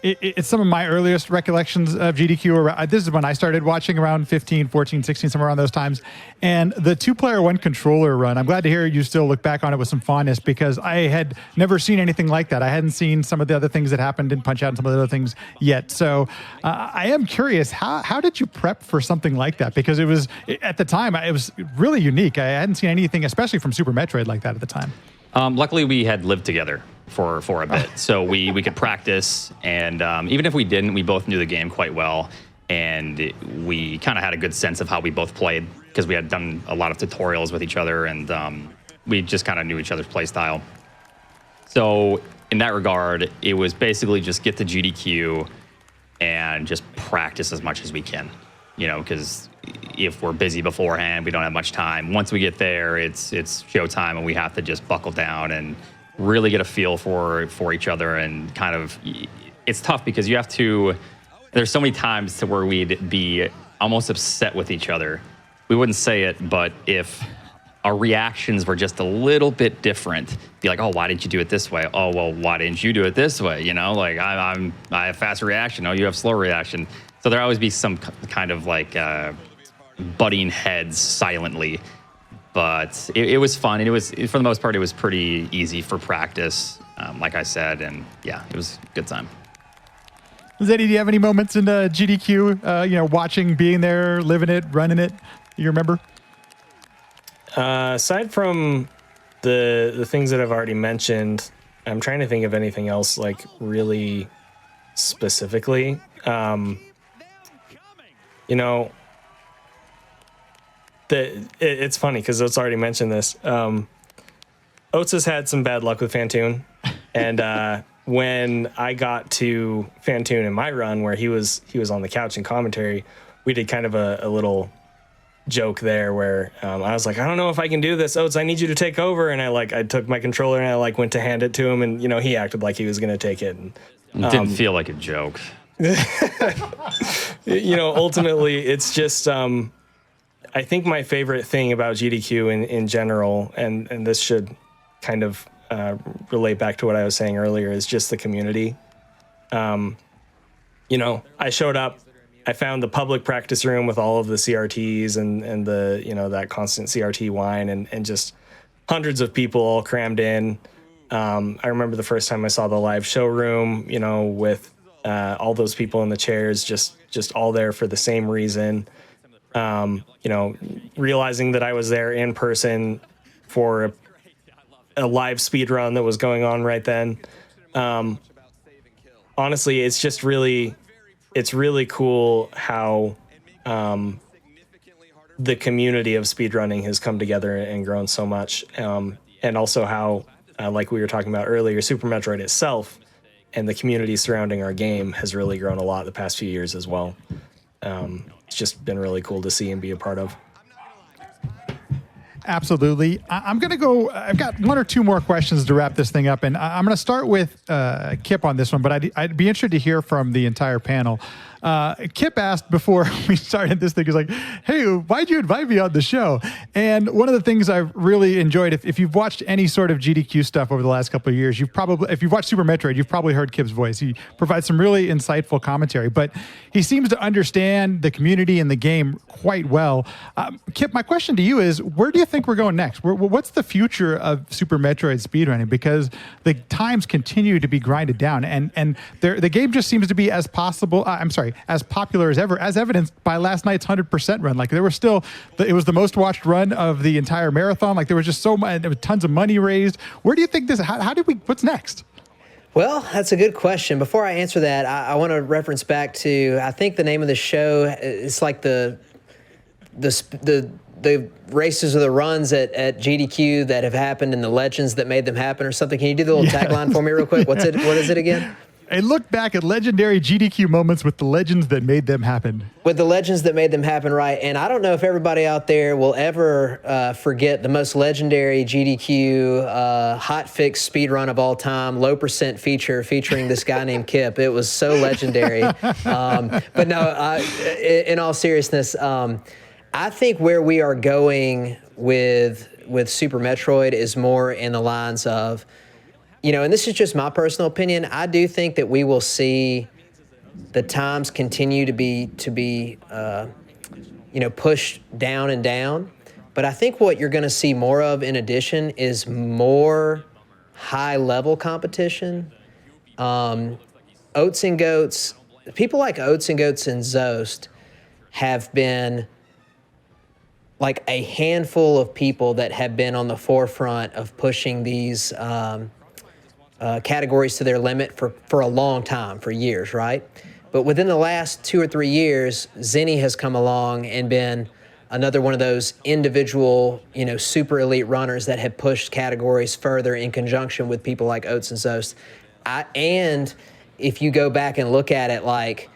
It's some of my earliest recollections of GDQ. This is when I started watching, around 15, 14, 16, somewhere around those times. And the 2-player 1 controller run, I'm glad to hear you still look back on it with some fondness, because I had never seen anything like that. I hadn't seen some of the other things that happened in Punch-Out and some of the other things yet. So I am curious, how did you prep for something like that? Because at the time, it was really unique. I hadn't seen anything, especially from Super Metroid, like that at the time. Luckily, we had lived together for a bit, so we could practice, and even if we didn't, we both knew the game quite well, and we kind of had a good sense of how we both played, because we had done a lot of tutorials with each other, and we just kind of knew each other's play style. So in that regard, it was basically just get to GDQ and just practice as much as we can, because if we're busy beforehand, we don't have much time. Once we get there, it's showtime, and we have to just buckle down and really get a feel for each other. And kind of, it's tough because you have to, there's so many times to where we'd be almost upset with each other. We wouldn't say it, but if our reactions were just a little bit different, be like, oh, why didn't you do it this way? Oh, well, why didn't you do it this way? Like I have fast reaction. Oh, you have slow reaction. So there always be some kind of like butting heads silently. But it was fun, and it was, for the most part, it was pretty easy for practice, like I said, and yeah, it was a good time. Zeni, do you have any moments in GDQ, watching, being there, living it, running it, you remember? Aside from the things that I've already mentioned, I'm trying to think of anything else, like, really specifically. It's funny because Oats already mentioned this. Oats has had some bad luck with Fantoon, and when I got to Fantoon in my run, where he was on the couch in commentary, we did kind of a little joke there where I was like, I don't know if I can do this, Oats. I need you to take over, and I took my controller and I went to hand it to him, and he acted like he was gonna take it. And, it didn't feel like a joke. Ultimately, it's just. I think my favorite thing about GDQ in general, and this should kind of relate back to what I was saying earlier, is just the community. I showed up, I found the public practice room with all of the CRTs and the, that constant CRT whine, and just hundreds of people all crammed in. I remember the first time I saw the live showroom, with all those people in the chairs, just all there for the same reason. Realizing that I was there in person for a live speed run that was going on right then. honestly, it's really cool how the community of speedrunning has come together and grown so much. And also how, like we were talking about earlier, Super Metroid itself and the community surrounding our game has really grown a lot the past few years as well. It's just been really cool to see and be a part of. Absolutely. I'm going to go. I've got one or two more questions to wrap this thing up. And I'm going to start with Kipp on this one, but I'd be interested to hear from the entire panel. Kipp asked before we started this thing, he's like, hey, why'd you invite me on the show? And one of the things I've really enjoyed, if you've watched any sort of GDQ stuff over the last couple of years, if you've watched Super Metroid, you've probably heard Kipp's voice. He provides some really insightful commentary, but he seems to understand the community and the game quite well. Kipp, my question to you is, where do you think we're going next? What's the future of Super Metroid speedrunning? Because the times continue to be grinded down, and the game just seems to be as popular as ever, as evidenced by last night's 100% run. Like, there was still, it was the most watched run of the entire marathon. Like, there was just so much, there was tons of money raised. Where do you think this, what's next? Well, that's a good question. Before I answer that, I want to reference back to, I think the name of the show, it's like the races or the runs at GDQ that have happened and the legends that made them happen or something. Can you do the little tagline for me real quick? What is it again? A look back at legendary GDQ moments with the legends that made them happen. With the legends that made them happen, right. And I don't know if everybody out there will ever forget the most legendary GDQ hotfix speedrun of all time, low percent featuring this guy named Kipp. It was so legendary. But no, in all seriousness, I think where we are going with Super Metroid is more in the lines of, and this is just my personal opinion, I do think that we will see the times continue to be pushed down and down. But I think what you're going to see more of in addition is more high-level competition. Oatsngoats, people like Oatsngoats and Zoast have been like a handful of people that have been on the forefront of pushing these categories to their limit for a long time, for years, right? But within the last 2 or 3 years, Zeni has come along and been another one of those individual, super elite runners that have pushed categories further in conjunction with people like Oats and Zoast. And if you go back and look at it, like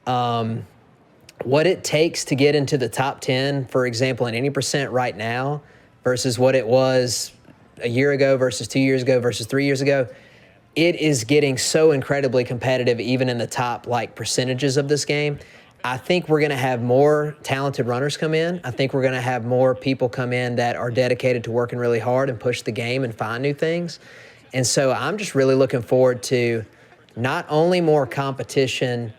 what it takes to get into the top 10, for example, in any percent right now versus what it was a year ago versus 2 years ago versus 3 years ago, it is getting so incredibly competitive even in the top percentages of this game. I think we're going to have more talented runners come in. I think we're going to have more people come in that are dedicated to working really hard and push the game and find new things. And so I'm just really looking forward to not only more competition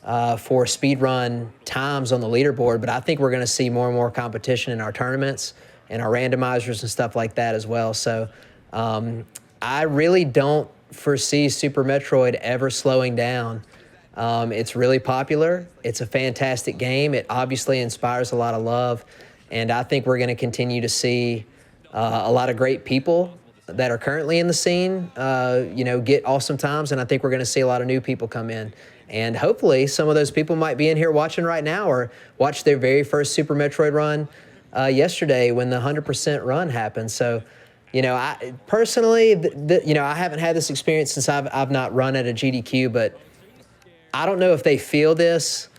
for speedrun times on the leaderboard, but I think we're going to see more and more competition in our tournaments and our randomizers and stuff like that as well. So I really don't foresee Super Metroid ever slowing down. It's really popular. It's a fantastic game. It obviously inspires a lot of love. And I think we're going to continue to see a lot of great people that are currently in the scene, get awesome times. And I think we're going to see a lot of new people come in. And hopefully some of those people might be in here watching right now or watch their very first Super Metroid run yesterday when the 100% run happened. So, I personally, I haven't had this experience since I've not run at a GDQ, but I don't know if they feel this,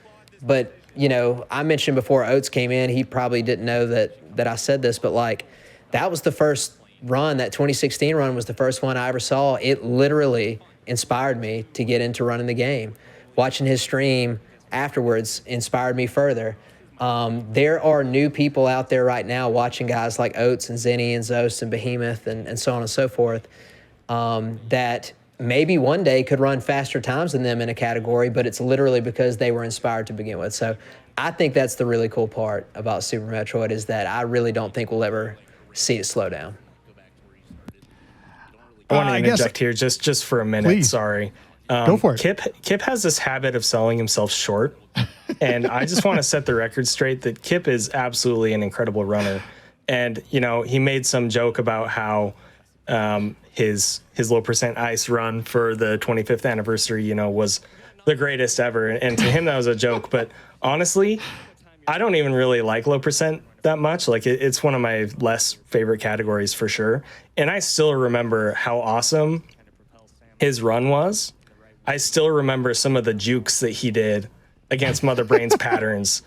but, I mentioned before Oates came in, he probably didn't know that I said this, but that was the first run, that 2016 run was the first one I ever saw. It literally inspired me to get into running the game. Watching his stream afterwards inspired me further. There are new people out there right now watching guys like Oats and Zeni and Zoast and Behemoth and so on and so forth that maybe one day could run faster times than them in a category, but it's literally because they were inspired to begin with. So I think that's the really cool part about Super Metroid is that I really don't think we'll ever see it slow down. I want to interject here just for a minute. Please. Sorry. Go for it. Kipp has this habit of selling himself short. And I just want to set the record straight that Kipp is absolutely an incredible runner. And, he made some joke about how his low percent ice run for the 25th anniversary, was the greatest ever. And to him, that was a joke. But honestly, I don't even really like low percent that much. Like it's one of my less favorite categories for sure. And I still remember how awesome his run was. I still remember some of the jukes that he did against Mother Brain's patterns.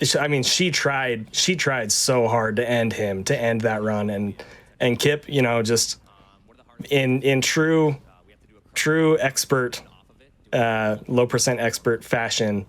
She tried so hard to end that run, and Kipp, just in true expert, low percent expert fashion,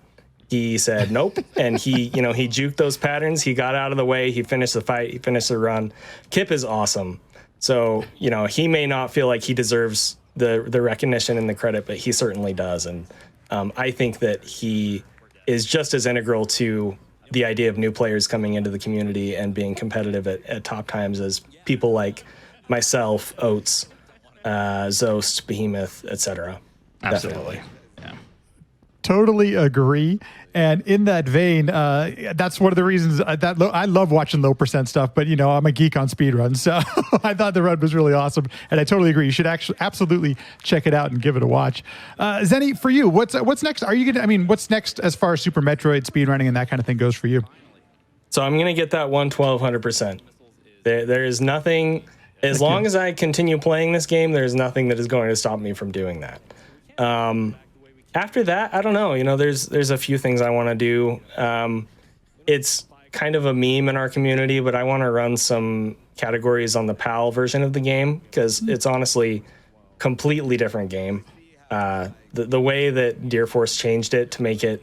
he said nope, and he juked those patterns. He got out of the way. He finished the fight. He finished the run. Kipp is awesome. So he may not feel like he deserves the recognition and the credit, but he certainly does. And I think that he is just as integral to the idea of new players coming into the community and being competitive at top times as people like myself, Oats, Zost, Behemoth, etc. Absolutely. Totally agree. And in that vein, that's one of the reasons that I love watching low percent stuff, but I'm a geek on speedruns. So I thought the run was really awesome. And I totally agree. You should actually absolutely check it out and give it a watch. Zeni, for you, what's next? What's next as far as Super Metroid speedrunning and that kind of thing goes for you? So I'm going to get that 112 100%. There is nothing, as long as I continue playing this game, there's nothing that is going to stop me from doing that. After that, I don't know. There's a few things I want to do. It's kind of a meme in our community, but I want to run some categories on the PAL version of the game because it's honestly completely different game. The way that Deer Force changed it to make it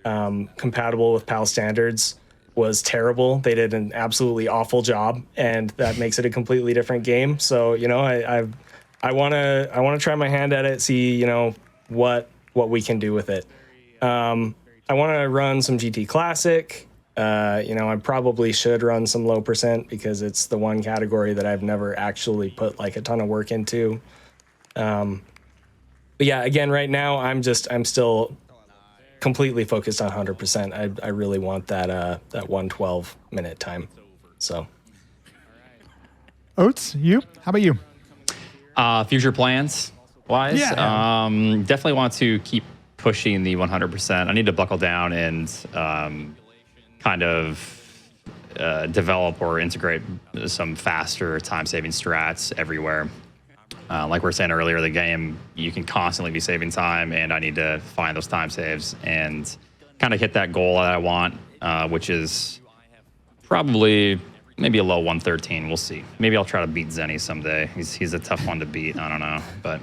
compatible with PAL standards was terrible. They did an absolutely awful job, and that makes it a completely different game. So I want to try my hand at it, see what we can do with it. I want to run some GT Classic. I probably should run some low percent because it's the one category that I've never actually put like a ton of work into. But yeah, again, right now I'm still completely focused on 100%. I really want that 112 minute time. So, Oats, you? How about you? Future plans wise, definitely want to keep pushing the 100%. I need to buckle down and kind of develop or integrate some faster time-saving strats everywhere. Like we were saying earlier, the game, you can constantly be saving time, and I need to find those time saves and kind of hit that goal that I want, which is probably maybe a low 113. We'll see. Maybe I'll try to beat Zeni someday. He's a tough one to beat. I don't know. But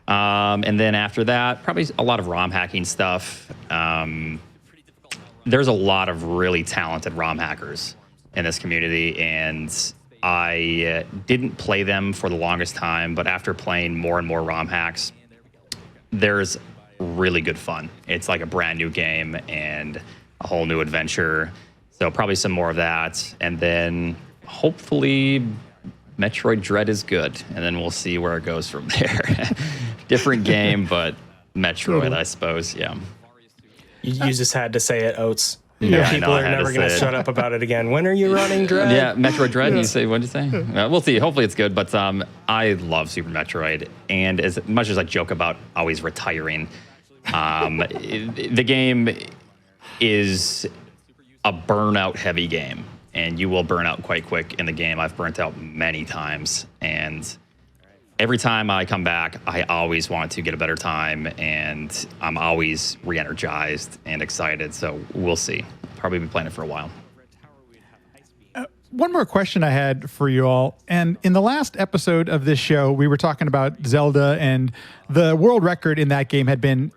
and then after that, probably a lot of ROM hacking stuff. There's a lot of really talented ROM hackers in this community, and I didn't play them for the longest time, but after playing more and more ROM hacks, there's really good fun. It's like a brand new game and a whole new adventure. So probably some more of that. And then hopefully Metroid Dread is good. And then we'll see where it goes from there. Different game, but Metroid, I suppose. Yeah. You just had to say it, Oats. Yeah, People are never going to shut up about it again. When are you running Dread? Yeah, Metroid Dread. You say, what did you say? We'll see. Hopefully it's good. But I love Super Metroid. And as much as I joke about always retiring, the game is a burnout heavy game. And you will burn out quite quick in the game. I've burnt out many times. And every time I come back, I always want to get a better time, and I'm always re-energized and excited. So we'll see. Probably be playing it for a while. One more question I had for you all. And in the last episode of this show, we were talking about Zelda, and the world record in that game had been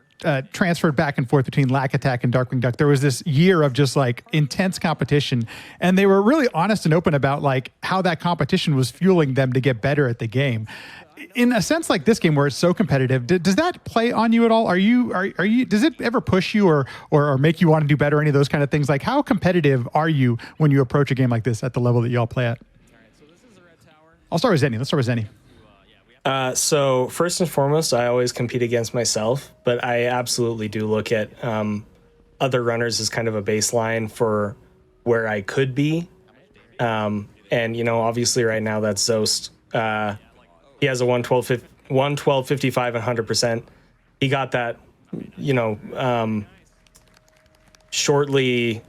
transferred back and forth between Lack Attack and Darkwing Duck. There was this year of just like intense competition, and they were really honest and open about like how that competition was fueling them to get better at the game. In a sense like this game where it's so competitive, does that play on you at all? Are you does it ever push you or make you want to do better, any of those kind of things? Like how competitive are you when you approach a game like this at the level that you all play at? I'll start with Zeni. Let's start with Zeni. So first and foremost, I always compete against myself, but I absolutely do look at other runners as kind of a baseline for where I could be. And, obviously right now that's Zost. He has a 112.55 and 100%. He got that, shortly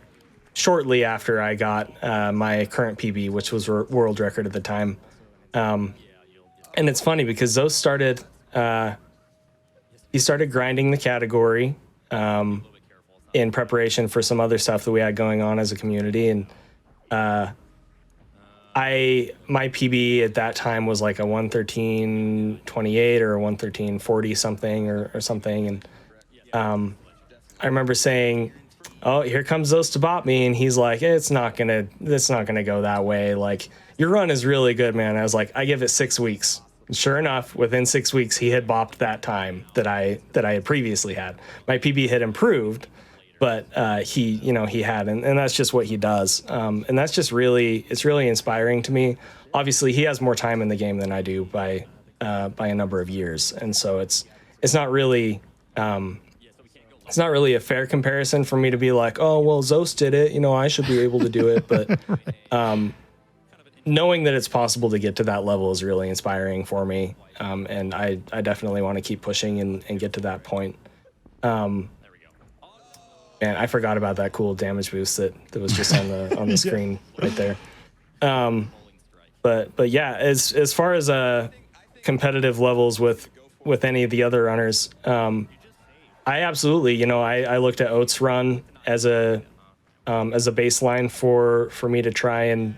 after I got my current PB, which was world record at the time. And it's funny because those started. He started grinding the category in preparation for some other stuff that we had going on as a community, and my PB at that time was like a 113.28 or a 113.40 something or something, and I remember saying, "Oh, here comes Zos to bop me," and he's like, "It's not gonna go that way. Like, your run is really good, man." I was like, "I give it 6 weeks." And sure enough, within 6 weeks, he had bopped that time that I had previously had. My PB had improved, but he had, and that's just what he does. And that's just it's really inspiring to me. Obviously, he has more time in the game than I do by a number of years, and so it's not really. It's not really a fair comparison for me to be like, oh, well, Zos did it, I should be able to do it. But knowing that it's possible to get to that level is really inspiring for me. And I definitely want to keep pushing and get to that point. And I forgot about that cool damage boost that was just on the screen right there. But yeah, as far as competitive levels with any of the other runners, I absolutely, I looked at Oats' run as a baseline for me to try and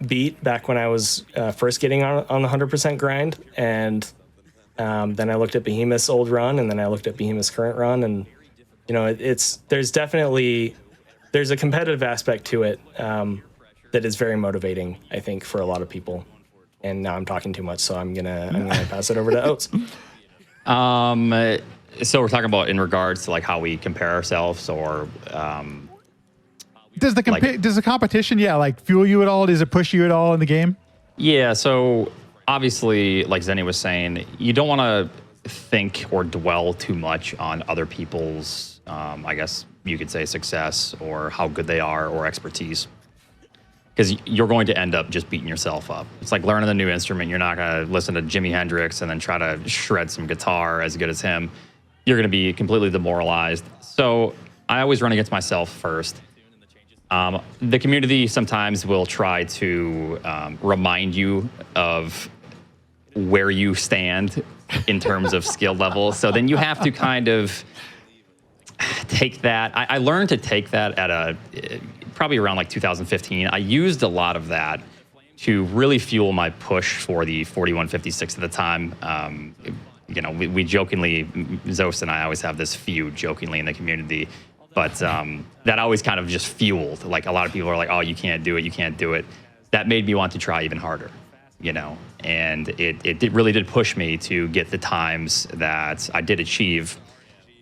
beat back when I was first getting on the 100% grind, and then I looked at Behemoth's old run, and then I looked at Behemoth's current run, and there's a competitive aspect to it that is very motivating, I think, for a lot of people. And now I'm talking too much, so I'm gonna pass it over to Oats. So we're talking about in regards to like how we compare ourselves, or does the competition fuel you at all? Does it push you at all in the game? Yeah, so obviously, like Zeni was saying, you don't want to think or dwell too much on other people's I guess you could say success or how good they are or expertise, because you're going to end up just beating yourself up. It's like learning a new instrument. You're not going to listen to Jimi Hendrix and then try to shred some guitar as good as him. You're going to be completely demoralized. So I always run against myself first. The community sometimes will try to remind you of where you stand in terms of skill level. So then you have to kind of take that. I learned to take that at probably around like 2015. I used a lot of that to really fuel my push for the 4156 at the time. We jokingly, Zos and I always have this feud jokingly in the community, but that always kind of just fueled. Like, a lot of people are like, oh, you can't do it, you can't do it. That made me want to try even harder, and it really did push me to get the times that I did achieve.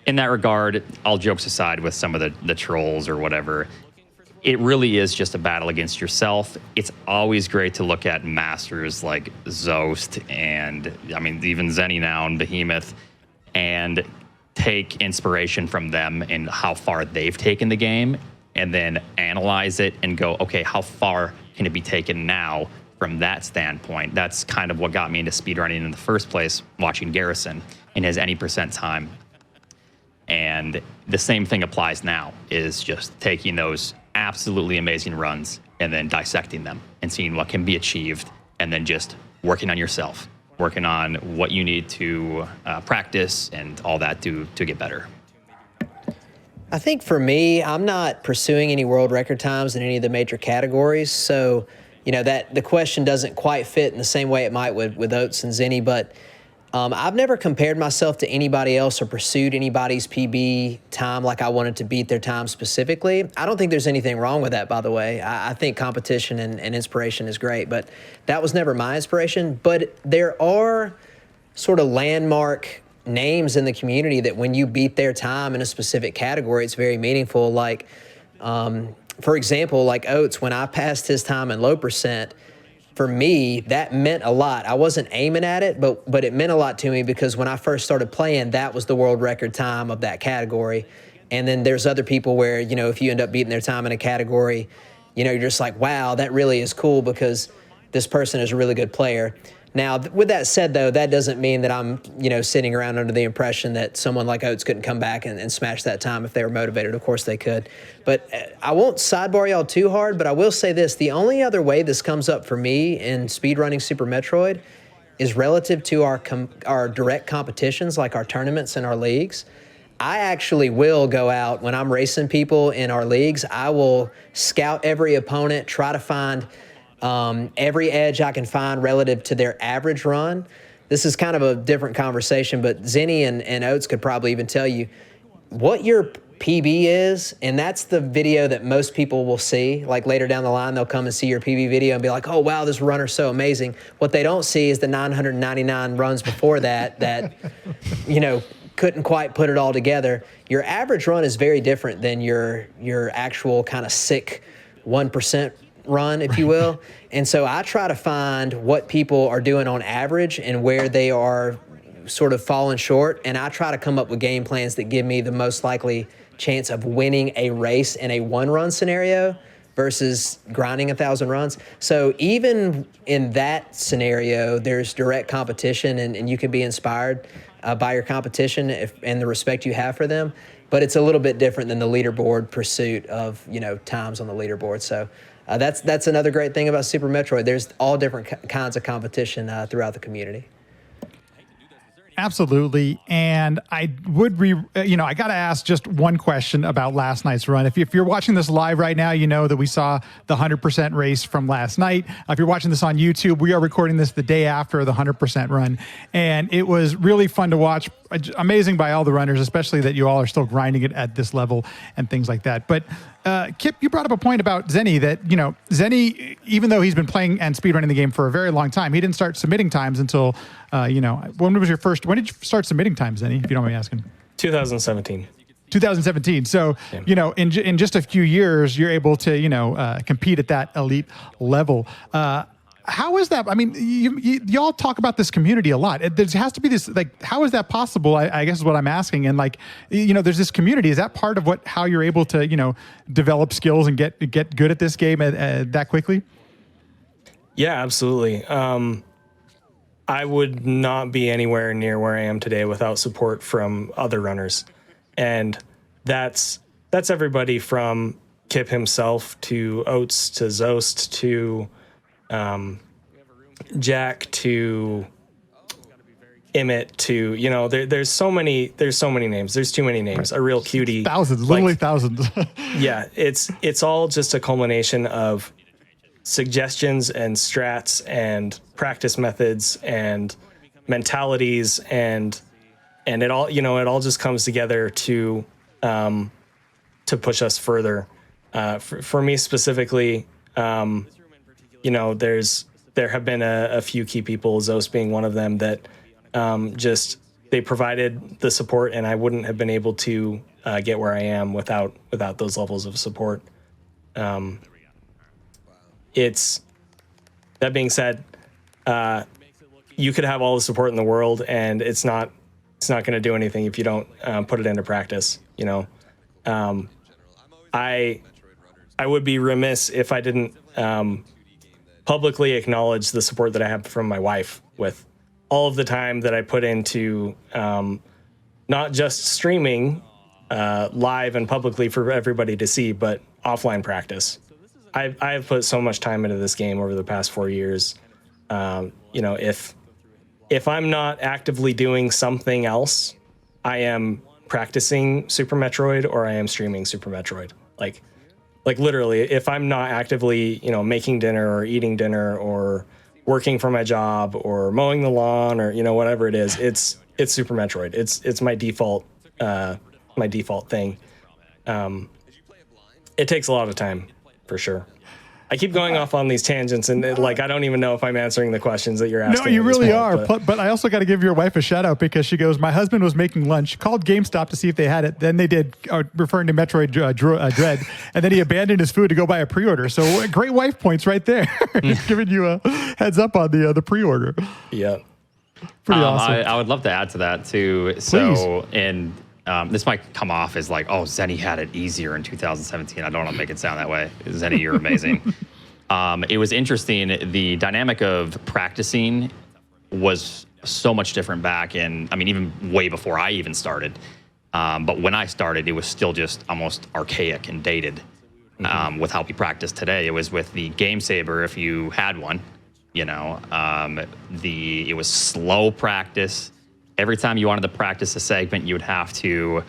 In that regard, all jokes aside with some of the trolls or whatever, it really is just a battle against yourself. It's always great to look at masters like Zost and, even Zeni now and Behemoth, and take inspiration from them and how far they've taken the game, and then analyze it and go, okay, how far can it be taken now from that standpoint? That's kind of what got me into speedrunning in the first place, watching Garrison in his any percent time. And the same thing applies now, is just taking those absolutely amazing runs and then dissecting them and seeing what can be achieved, and then just working on yourself, working on what you need to practice and all that to get better. I think for me, I'm not pursuing any world record times in any of the major categories, so that the question doesn't quite fit in the same way it might with Oats and Zeni, but I've never compared myself to anybody else or pursued anybody's PB time like I wanted to beat their time specifically. I don't think there's anything wrong with that, by the way. I think competition and inspiration is great, but that was never my inspiration. But there are sort of landmark names in the community that when you beat their time in a specific category, it's very meaningful. Like, for example, like Oats, when I passed his time in low percent, for me, that meant a lot. I wasn't aiming at it, but it meant a lot to me, because when I first started playing, that was the world record time of that category. And then there's other people where, if you end up beating their time in a category, you're just like, wow, that really is cool, because this person is a really good player. Now, with that said, though, that doesn't mean that I'm, sitting around under the impression that someone like Oats couldn't come back and smash that time if they were motivated. Of course they could. But I won't sidebar y'all too hard, but I will say this. The only other way this comes up for me in speedrunning Super Metroid is relative to our direct competitions, like our tournaments and our leagues. I actually will go out when I'm racing people in our leagues. I will scout every opponent, try to find every edge I can find relative to their average run. This is kind of a different conversation, but Zeni and Oats could probably even tell you what your PB is, and that's the video that most people will see. Like later down the line, they'll come and see your PB video and be like, oh, wow, this runner's so amazing. What they don't see is the 999 runs before that, couldn't quite put it all together. Your average run is very different than your actual kind of sick 1% run, if you will. And so I try to find what people are doing on average and where they are sort of falling short. And I try to come up with game plans that give me the most likely chance of winning a race in a one-run scenario versus grinding 1,000 runs. So even in that scenario, there's direct competition and you can be inspired by your competition and the respect you have for them. But it's a little bit different than the leaderboard pursuit of, times on the leaderboard. So that's another great thing about Super Metroid. There's all different kinds of competition throughout the community. Absolutely. And I would I got to ask just one question about last night's run. If you're watching this live right now, you know that we saw the 100% race from last night. If you're watching this on YouTube, we are recording this the day after the 100% run. And it was really fun to watch. Amazing by all the runners, especially that you all are still grinding it at this level and things like that. But Kipp, you brought up a point about Zeni that, Zeni, even though he's been playing and speedrunning the game for a very long time, he didn't start submitting times until, when did you start submitting times, Zeni, if you don't mind me asking? 2017. 2017. So, in just a few years, you're able to, compete at that elite level. How is that? I mean, y'all talk about this community a lot. There has to be this, how is that possible? I guess is what I'm asking. And there's this community. Is that part of how you're able to, develop skills and get good at this game that quickly? Yeah, absolutely. I would not be anywhere near where I am today without support from other runners. And that's everybody from Kipp himself to Oats to Zost to Jack to Emmett to there's so many names. There's too many names. A real cutie. Thousands, literally thousands. Yeah, it's all just a culmination of suggestions and strats and practice methods and mentalities and it all it all just comes together to push us further. For me specifically, there have been a few key people, Zos being one of them, that they provided the support, and I wouldn't have been able to get where I am without those levels of support. That being said, you could have all the support in the world, and it's not going to do anything if you don't put it into practice. I would be remiss if I didn't publicly acknowledge the support that I have from my wife with all of the time that I put into not just streaming live and publicly for everybody to see, but offline practice. I've put so much time into this game over the past 4 years. If I'm not actively doing something else, I am practicing Super Metroid or I am streaming Super Metroid. Like literally, if I'm not actively, making dinner or eating dinner or working for my job or mowing the lawn or, whatever it is, it's Super Metroid. It's my default thing. It takes a lot of time, for sure. I keep going off on these tangents, and I don't even know if I'm answering the questions that you're asking. No, you really are. But I also got to give your wife a shout out because she goes, my husband was making lunch, called GameStop to see if they had it. Then they did, referring to Metroid Dread. And then he abandoned his food to go buy a pre-order. So great wife points right there. Giving you a heads up on the pre-order. Yeah. Pretty awesome. I would love to add to that too. Please. So this might come off as like, oh, Zeni had it easier in 2017. I don't want to make it sound that way. Zeni, you're amazing. It was interesting. The dynamic of practicing was so much different back in, I mean, even way before I even started. But when I started, it was still just almost archaic and dated with how we practice today. It was with the Game Saber, if you had one, you know, it was slow practice. Every time you wanted to practice a segment, you would have to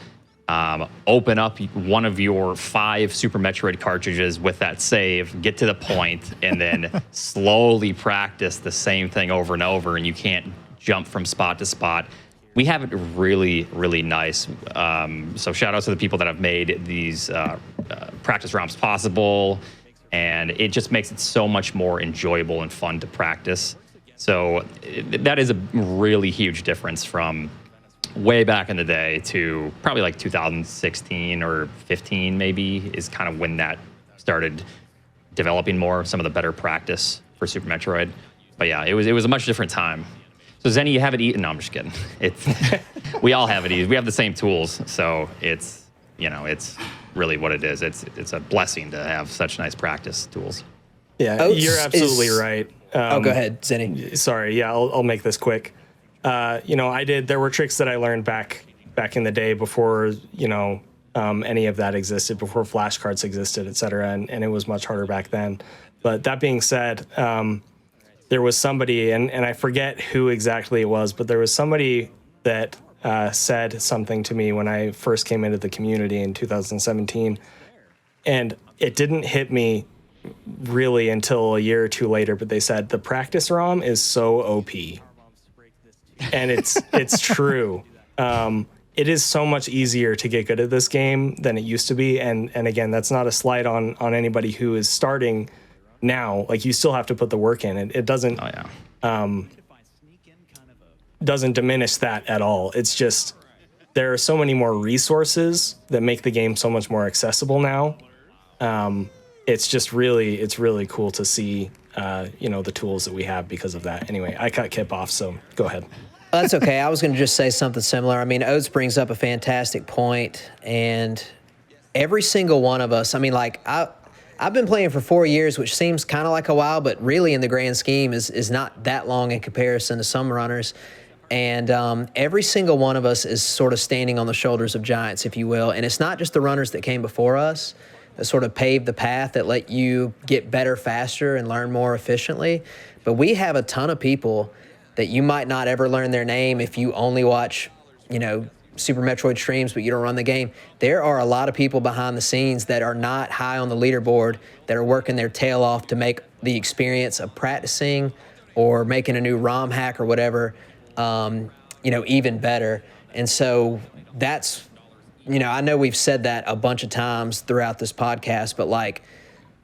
open up one of your 5 Super Metroid cartridges with that save, get to the point, and then slowly practice the same thing over and over, and you can't jump from spot to spot. We have it really, really nice. So shout out to the people that have made these practice ROMs possible, and it just makes it so much more enjoyable and fun to practice. So that is a really huge difference from way back in the day to probably like 2016 or 15 maybe is kind of when that started developing more, some of the better practice for Super Metroid. But yeah, it was a much different time. So Zeni, you have it eaten? No, I'm just kidding. It's we all have it eaten. We have the same tools, so it's, you know, it's really what it is. It's a blessing to have such nice practice tools. Yeah, Oats you're absolutely right. Go ahead, Zeni. Sorry, yeah, I'll make this quick. You know, there were tricks that I learned back in the day before, you know, any of that existed, before flashcards existed, et cetera, and it was much harder back then. But that being said, there was somebody, and I forget who exactly it was, but there was somebody that said something to me when I first came into the community in 2017, and it didn't hit me really until a year or two later, but they said, the practice ROM is so OP. And it's true. It is so much easier to get good at this game than it used to be. And again, that's not a slight on anybody who is starting now. Like, you still have to put the work in. It doesn't doesn't diminish that at all. It's just there are so many more resources that make the game so much more accessible now. It's really cool to see you know, the tools that we have because of that. Anyway, I cut Kipp off, so go ahead. That's okay. I was going to just say something similar. I mean, Oates brings up a fantastic point, and every single one of us, I mean, like, I've been playing for 4 years, which seems kind of like a while, but really in the grand scheme is not that long in comparison to some runners. And every single one of us is sort of standing on the shoulders of giants, if you will. And it's not just the runners that came before us that sort of paved the path that let you get better faster and learn more efficiently, but we have a ton of people that you might not ever learn their name if you only watch, you know, Super Metroid streams, but you don't run the game. There are a lot of people behind the scenes that are not high on the leaderboard that are working their tail off to make the experience of practicing or making a new ROM hack or whatever, you know, even better. And so that's, you know, I know we've said that a bunch of times throughout this podcast, but like,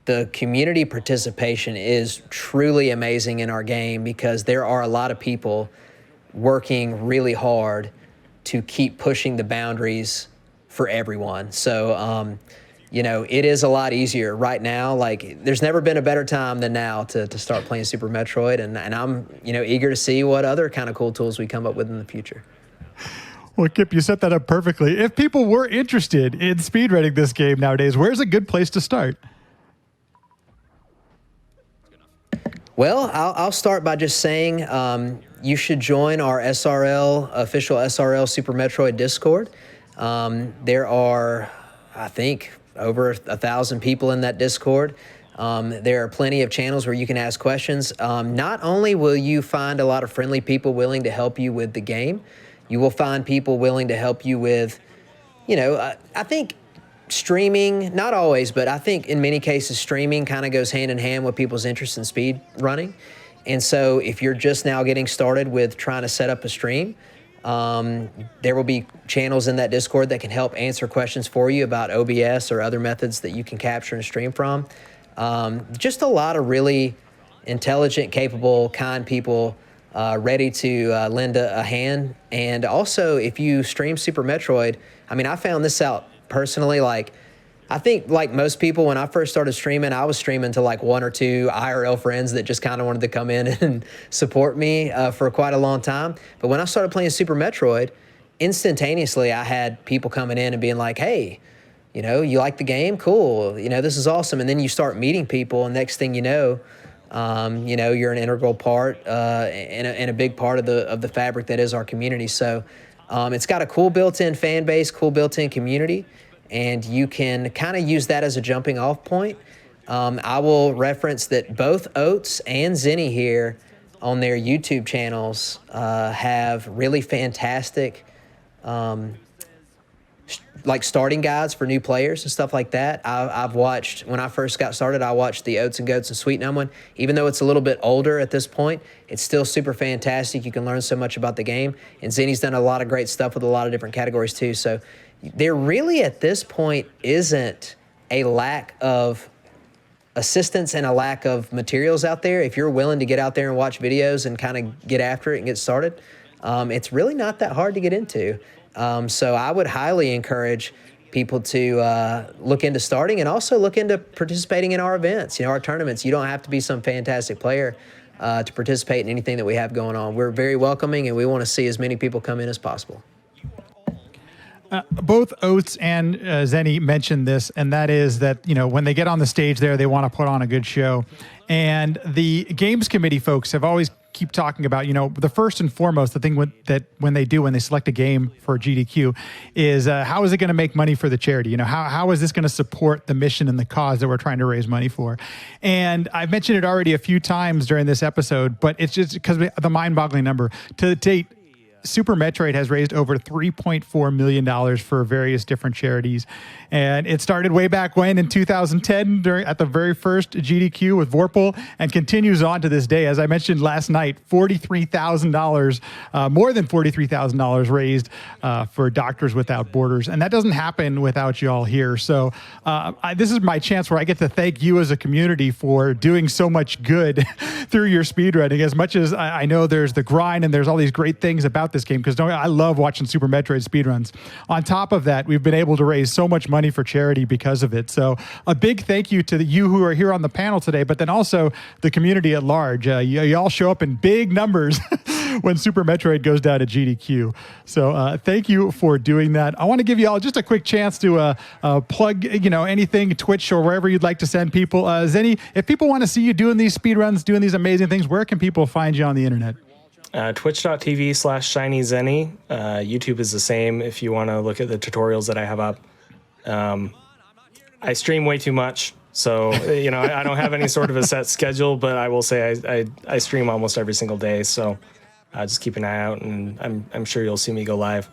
the community participation is truly amazing in our game because there are a lot of people working really hard to keep pushing the boundaries for everyone. So, you know, it is a lot easier right now. Like, there's never been a better time than now to start playing Super Metroid, and I'm, you know, eager to see what other kind of cool tools we come up with in the future. Well, Kipp, you set that up perfectly. If people were interested in speedrunning this game nowadays, where's a good place to start? Well, I'll start by just saying you should join our official SRL Super Metroid Discord. There are, I think, over 1,000 people in that Discord. There are plenty of channels where you can ask questions. Not only will you find a lot of friendly people willing to help you with the game, you will find people willing to help you with, you know, I think streaming, not always, but I think in many cases streaming kind of goes hand in hand with people's interest in speed running. And so if you're just now getting started with trying to set up a stream, there will be channels in that Discord that can help answer questions for you about OBS or other methods that you can capture and stream from. Just a lot of really intelligent, capable, kind people ready to lend a hand. And also, if you stream Super Metroid, I mean, I found this out personally. Like, I think like most people, when I first started streaming, I was streaming to like 1 or 2 IRL friends that just kind of wanted to come in and support me for quite a long time. But when I started playing Super Metroid, instantaneously I had people coming in and being like, hey, you like the game, cool. This is awesome. And then you start meeting people, and next thing you know, you're an integral part and a big part of the fabric that is our community. So it's got a cool built-in fan base, cool built-in community, and you can kind of use that as a jumping off point. I will reference that both Oats and Zenny here on their YouTube channels have really fantastic like starting guides for new players and stuff like that. I've watched, when I first got started, I watched the Oatsngoats and Sweet Numb one. Even though it's a little bit older at this point, it's still super fantastic. You can learn so much about the game. And Zenny's done a lot of great stuff with a lot of different categories too. So there really at this point isn't a lack of assistance and a lack of materials out there. If you're willing to get out there and watch videos and kind of get after it and get started, it's really not that hard to get into. So I would highly encourage people to look into starting and also look into participating in our events, our tournaments. You don't have to be some fantastic player to participate in anything that we have going on. We're very welcoming, and we want to see as many people come in as possible. Both Oats and Zenny mentioned this, and that is that, when they get on the stage there, they want to put on a good show. And the games committee folks have always keep talking about, the first and foremost, the thing when they select a game for GDQ is how is it going to make money for the charity? How is this going to support the mission and the cause that we're trying to raise money for? And I've mentioned it already a few times during this episode, but it's just because the mind-boggling number. To date, Super Metroid has raised over $3.4 million for various different charities. And it started way back when in 2010 at the very first GDQ with Vorpal, and continues on to this day. As I mentioned last night, $43,000, more than $43,000 raised for Doctors Without Borders. And that doesn't happen without you all here. So this is my chance where I get to thank you as a community for doing so much good through your speedrunning. As much as I know there's the grind and there's all these great things about this game, because I love watching Super Metroid speedruns. On top of that, we've been able to raise so much money for charity because of it. So a big thank you to you who are here on the panel today, but then also the community at large. You all show up in big numbers when Super Metroid goes down to GDQ. So thank you for doing that. I want to give you all just a quick chance to plug, anything, Twitch or wherever you'd like to send people. Zenny, if people want to see you doing these speedruns, doing these amazing things, where can people find you on the internet? Twitch.tv/ShinyZeni. YouTube is the same if you want to look at the tutorials that I have up. I stream way too much, so I don't have any sort of a set schedule, but I will say I stream almost every single day, so just keep an eye out, and I'm sure you'll see me go live.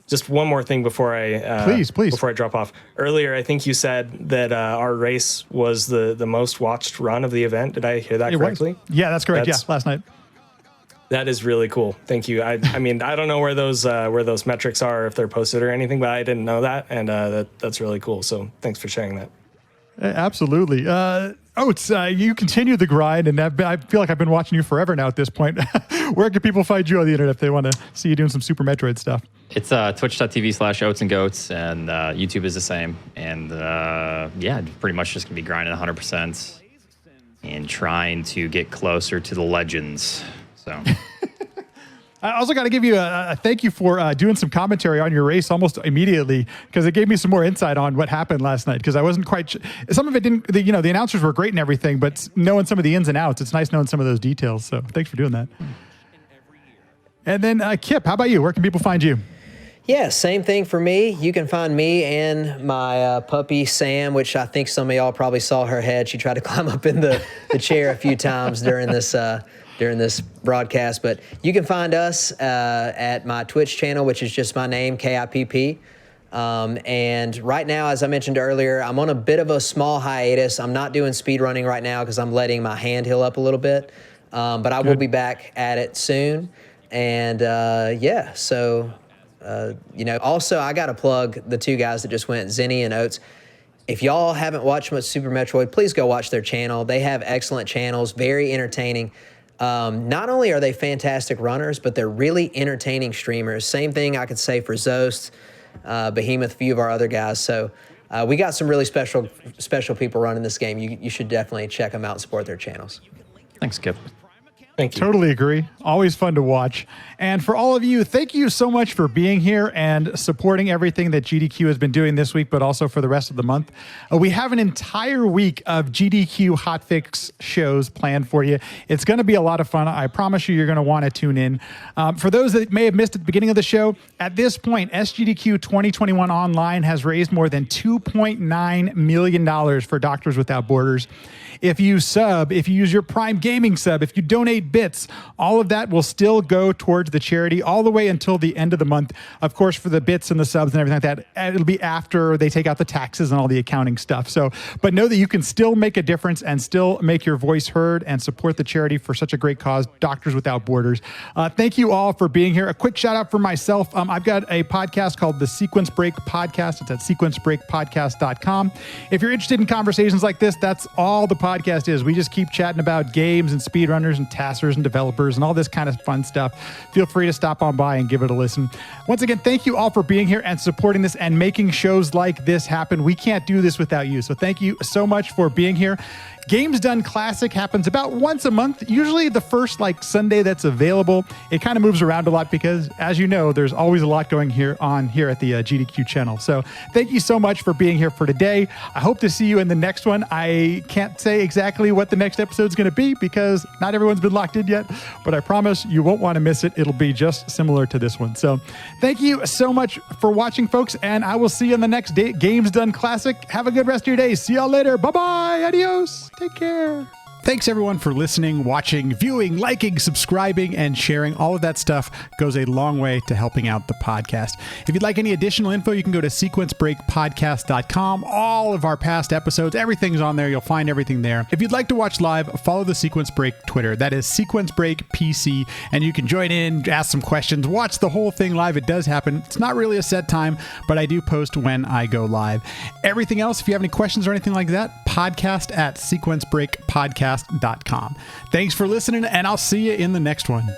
Just one more thing before I please before I drop off. Earlier, I think you said that our race was the most watched run of the event. Did I hear that correctly? Yeah, that's correct. Last night. That is really cool. Thank you. I mean, I don't know where those metrics are, if they're posted or anything, but I didn't know that, and that's really cool. So thanks for sharing that. Absolutely. Oats, you continue the grind, and I feel like I've been watching you forever now at this point. Where can people find you on the internet if they want to see you doing some Super Metroid stuff? It's twitch.tv/Oatsngoats, and YouTube is the same. And pretty much just going to be grinding 100% and trying to get closer to the legends. So. I also got to give you a thank you for doing some commentary on your race almost immediately, because it gave me some more insight on what happened last night, because I wasn't quite some of it didn't, the announcers were great and everything, but knowing some of the ins and outs, it's nice knowing some of those details. So thanks for doing that. And then Kipp, how about you? Where can people find you? Yeah, same thing for me. You can find me and my puppy, Sam, which I think some of y'all probably saw her head. She tried to climb up in the chair a few times during this broadcast. But you can find us at my Twitch channel, which is just my name, Kipp. And right now, as I mentioned earlier, I'm on a bit of a small hiatus. I'm not doing speedrunning right now because I'm letting my hand heal up a little bit. But I will be back at it soon. And also I got to plug the two guys that just went, Zenny and Oats. If y'all haven't watched much Super Metroid, please go watch their channel. They have excellent channels, very entertaining. Not only are they fantastic runners, but they're really entertaining streamers. Same thing I could say for Zost, Behemoth, a few of our other guys. So we got some really special people running this game. You should definitely check them out and support their channels. Thanks, Kipp. Thank you. Totally agree. Always fun to watch. And for all of you, thank you so much for being here and supporting everything that GDQ has been doing this week, but also for the rest of the month. We have an entire week of GDQ Hotfix shows planned for you. It's going to be a lot of fun. I promise you're going to want to tune in. For those that may have missed at the beginning of the show, at this point, SGDQ 2021 Online has raised more than $2.9 million for Doctors Without Borders. If you sub, if you use your Prime Gaming sub, if you donate bits, all of that will still go towards the charity all the way until the end of the month. Of course, for the bits and the subs and everything like that, it'll be after they take out the taxes and all the accounting stuff. So, but know that you can still make a difference and still make your voice heard and support the charity for such a great cause, Doctors Without Borders. Thank you all for being here. A quick shout out for myself. I've got a podcast called the Sequence Break Podcast. It's at sequencebreakpodcast.com. If you're interested in conversations like this, that's all the podcast is. We just keep chatting about games and speedrunners and taskers and developers and all this kind of fun stuff. Feel free to stop on by and give it a listen. Once again, thank you all for being here and supporting this and making shows like this happen. We can't do this without you. So thank you so much for being here. Games Done Classic happens about once a month, usually the first Sunday that's available. It kind of moves around a lot because, as you know, there's always a lot going on here at the GDQ channel. So thank you so much for being here for today. I hope to see you in the next one. I can't say exactly what the next episode is going to be because not everyone's been locked in yet, but I promise you won't want to miss it. It'll be just similar to this one. So thank you so much for watching, folks, and I will see you in the next Games Done Classic. Have a good rest of your day. See y'all later. Bye-bye. Adios. Take care. Thanks everyone for listening, watching, viewing, liking, subscribing, and sharing. All of that stuff goes a long way to helping out the podcast. If you'd like any additional info, you can go to sequencebreakpodcast.com. All of our past episodes, everything's on there. You'll find everything there. If you'd like to watch live, follow the Sequence Break Twitter. That is Sequence Break PC, and you can join in, ask some questions, watch the whole thing live. It does happen. It's not really a set time, but I do post when I go live. Everything else, if you have any questions or anything like that, podcast at sequencebreakpodcast.com. Thanks for listening, and I'll see you in the next one.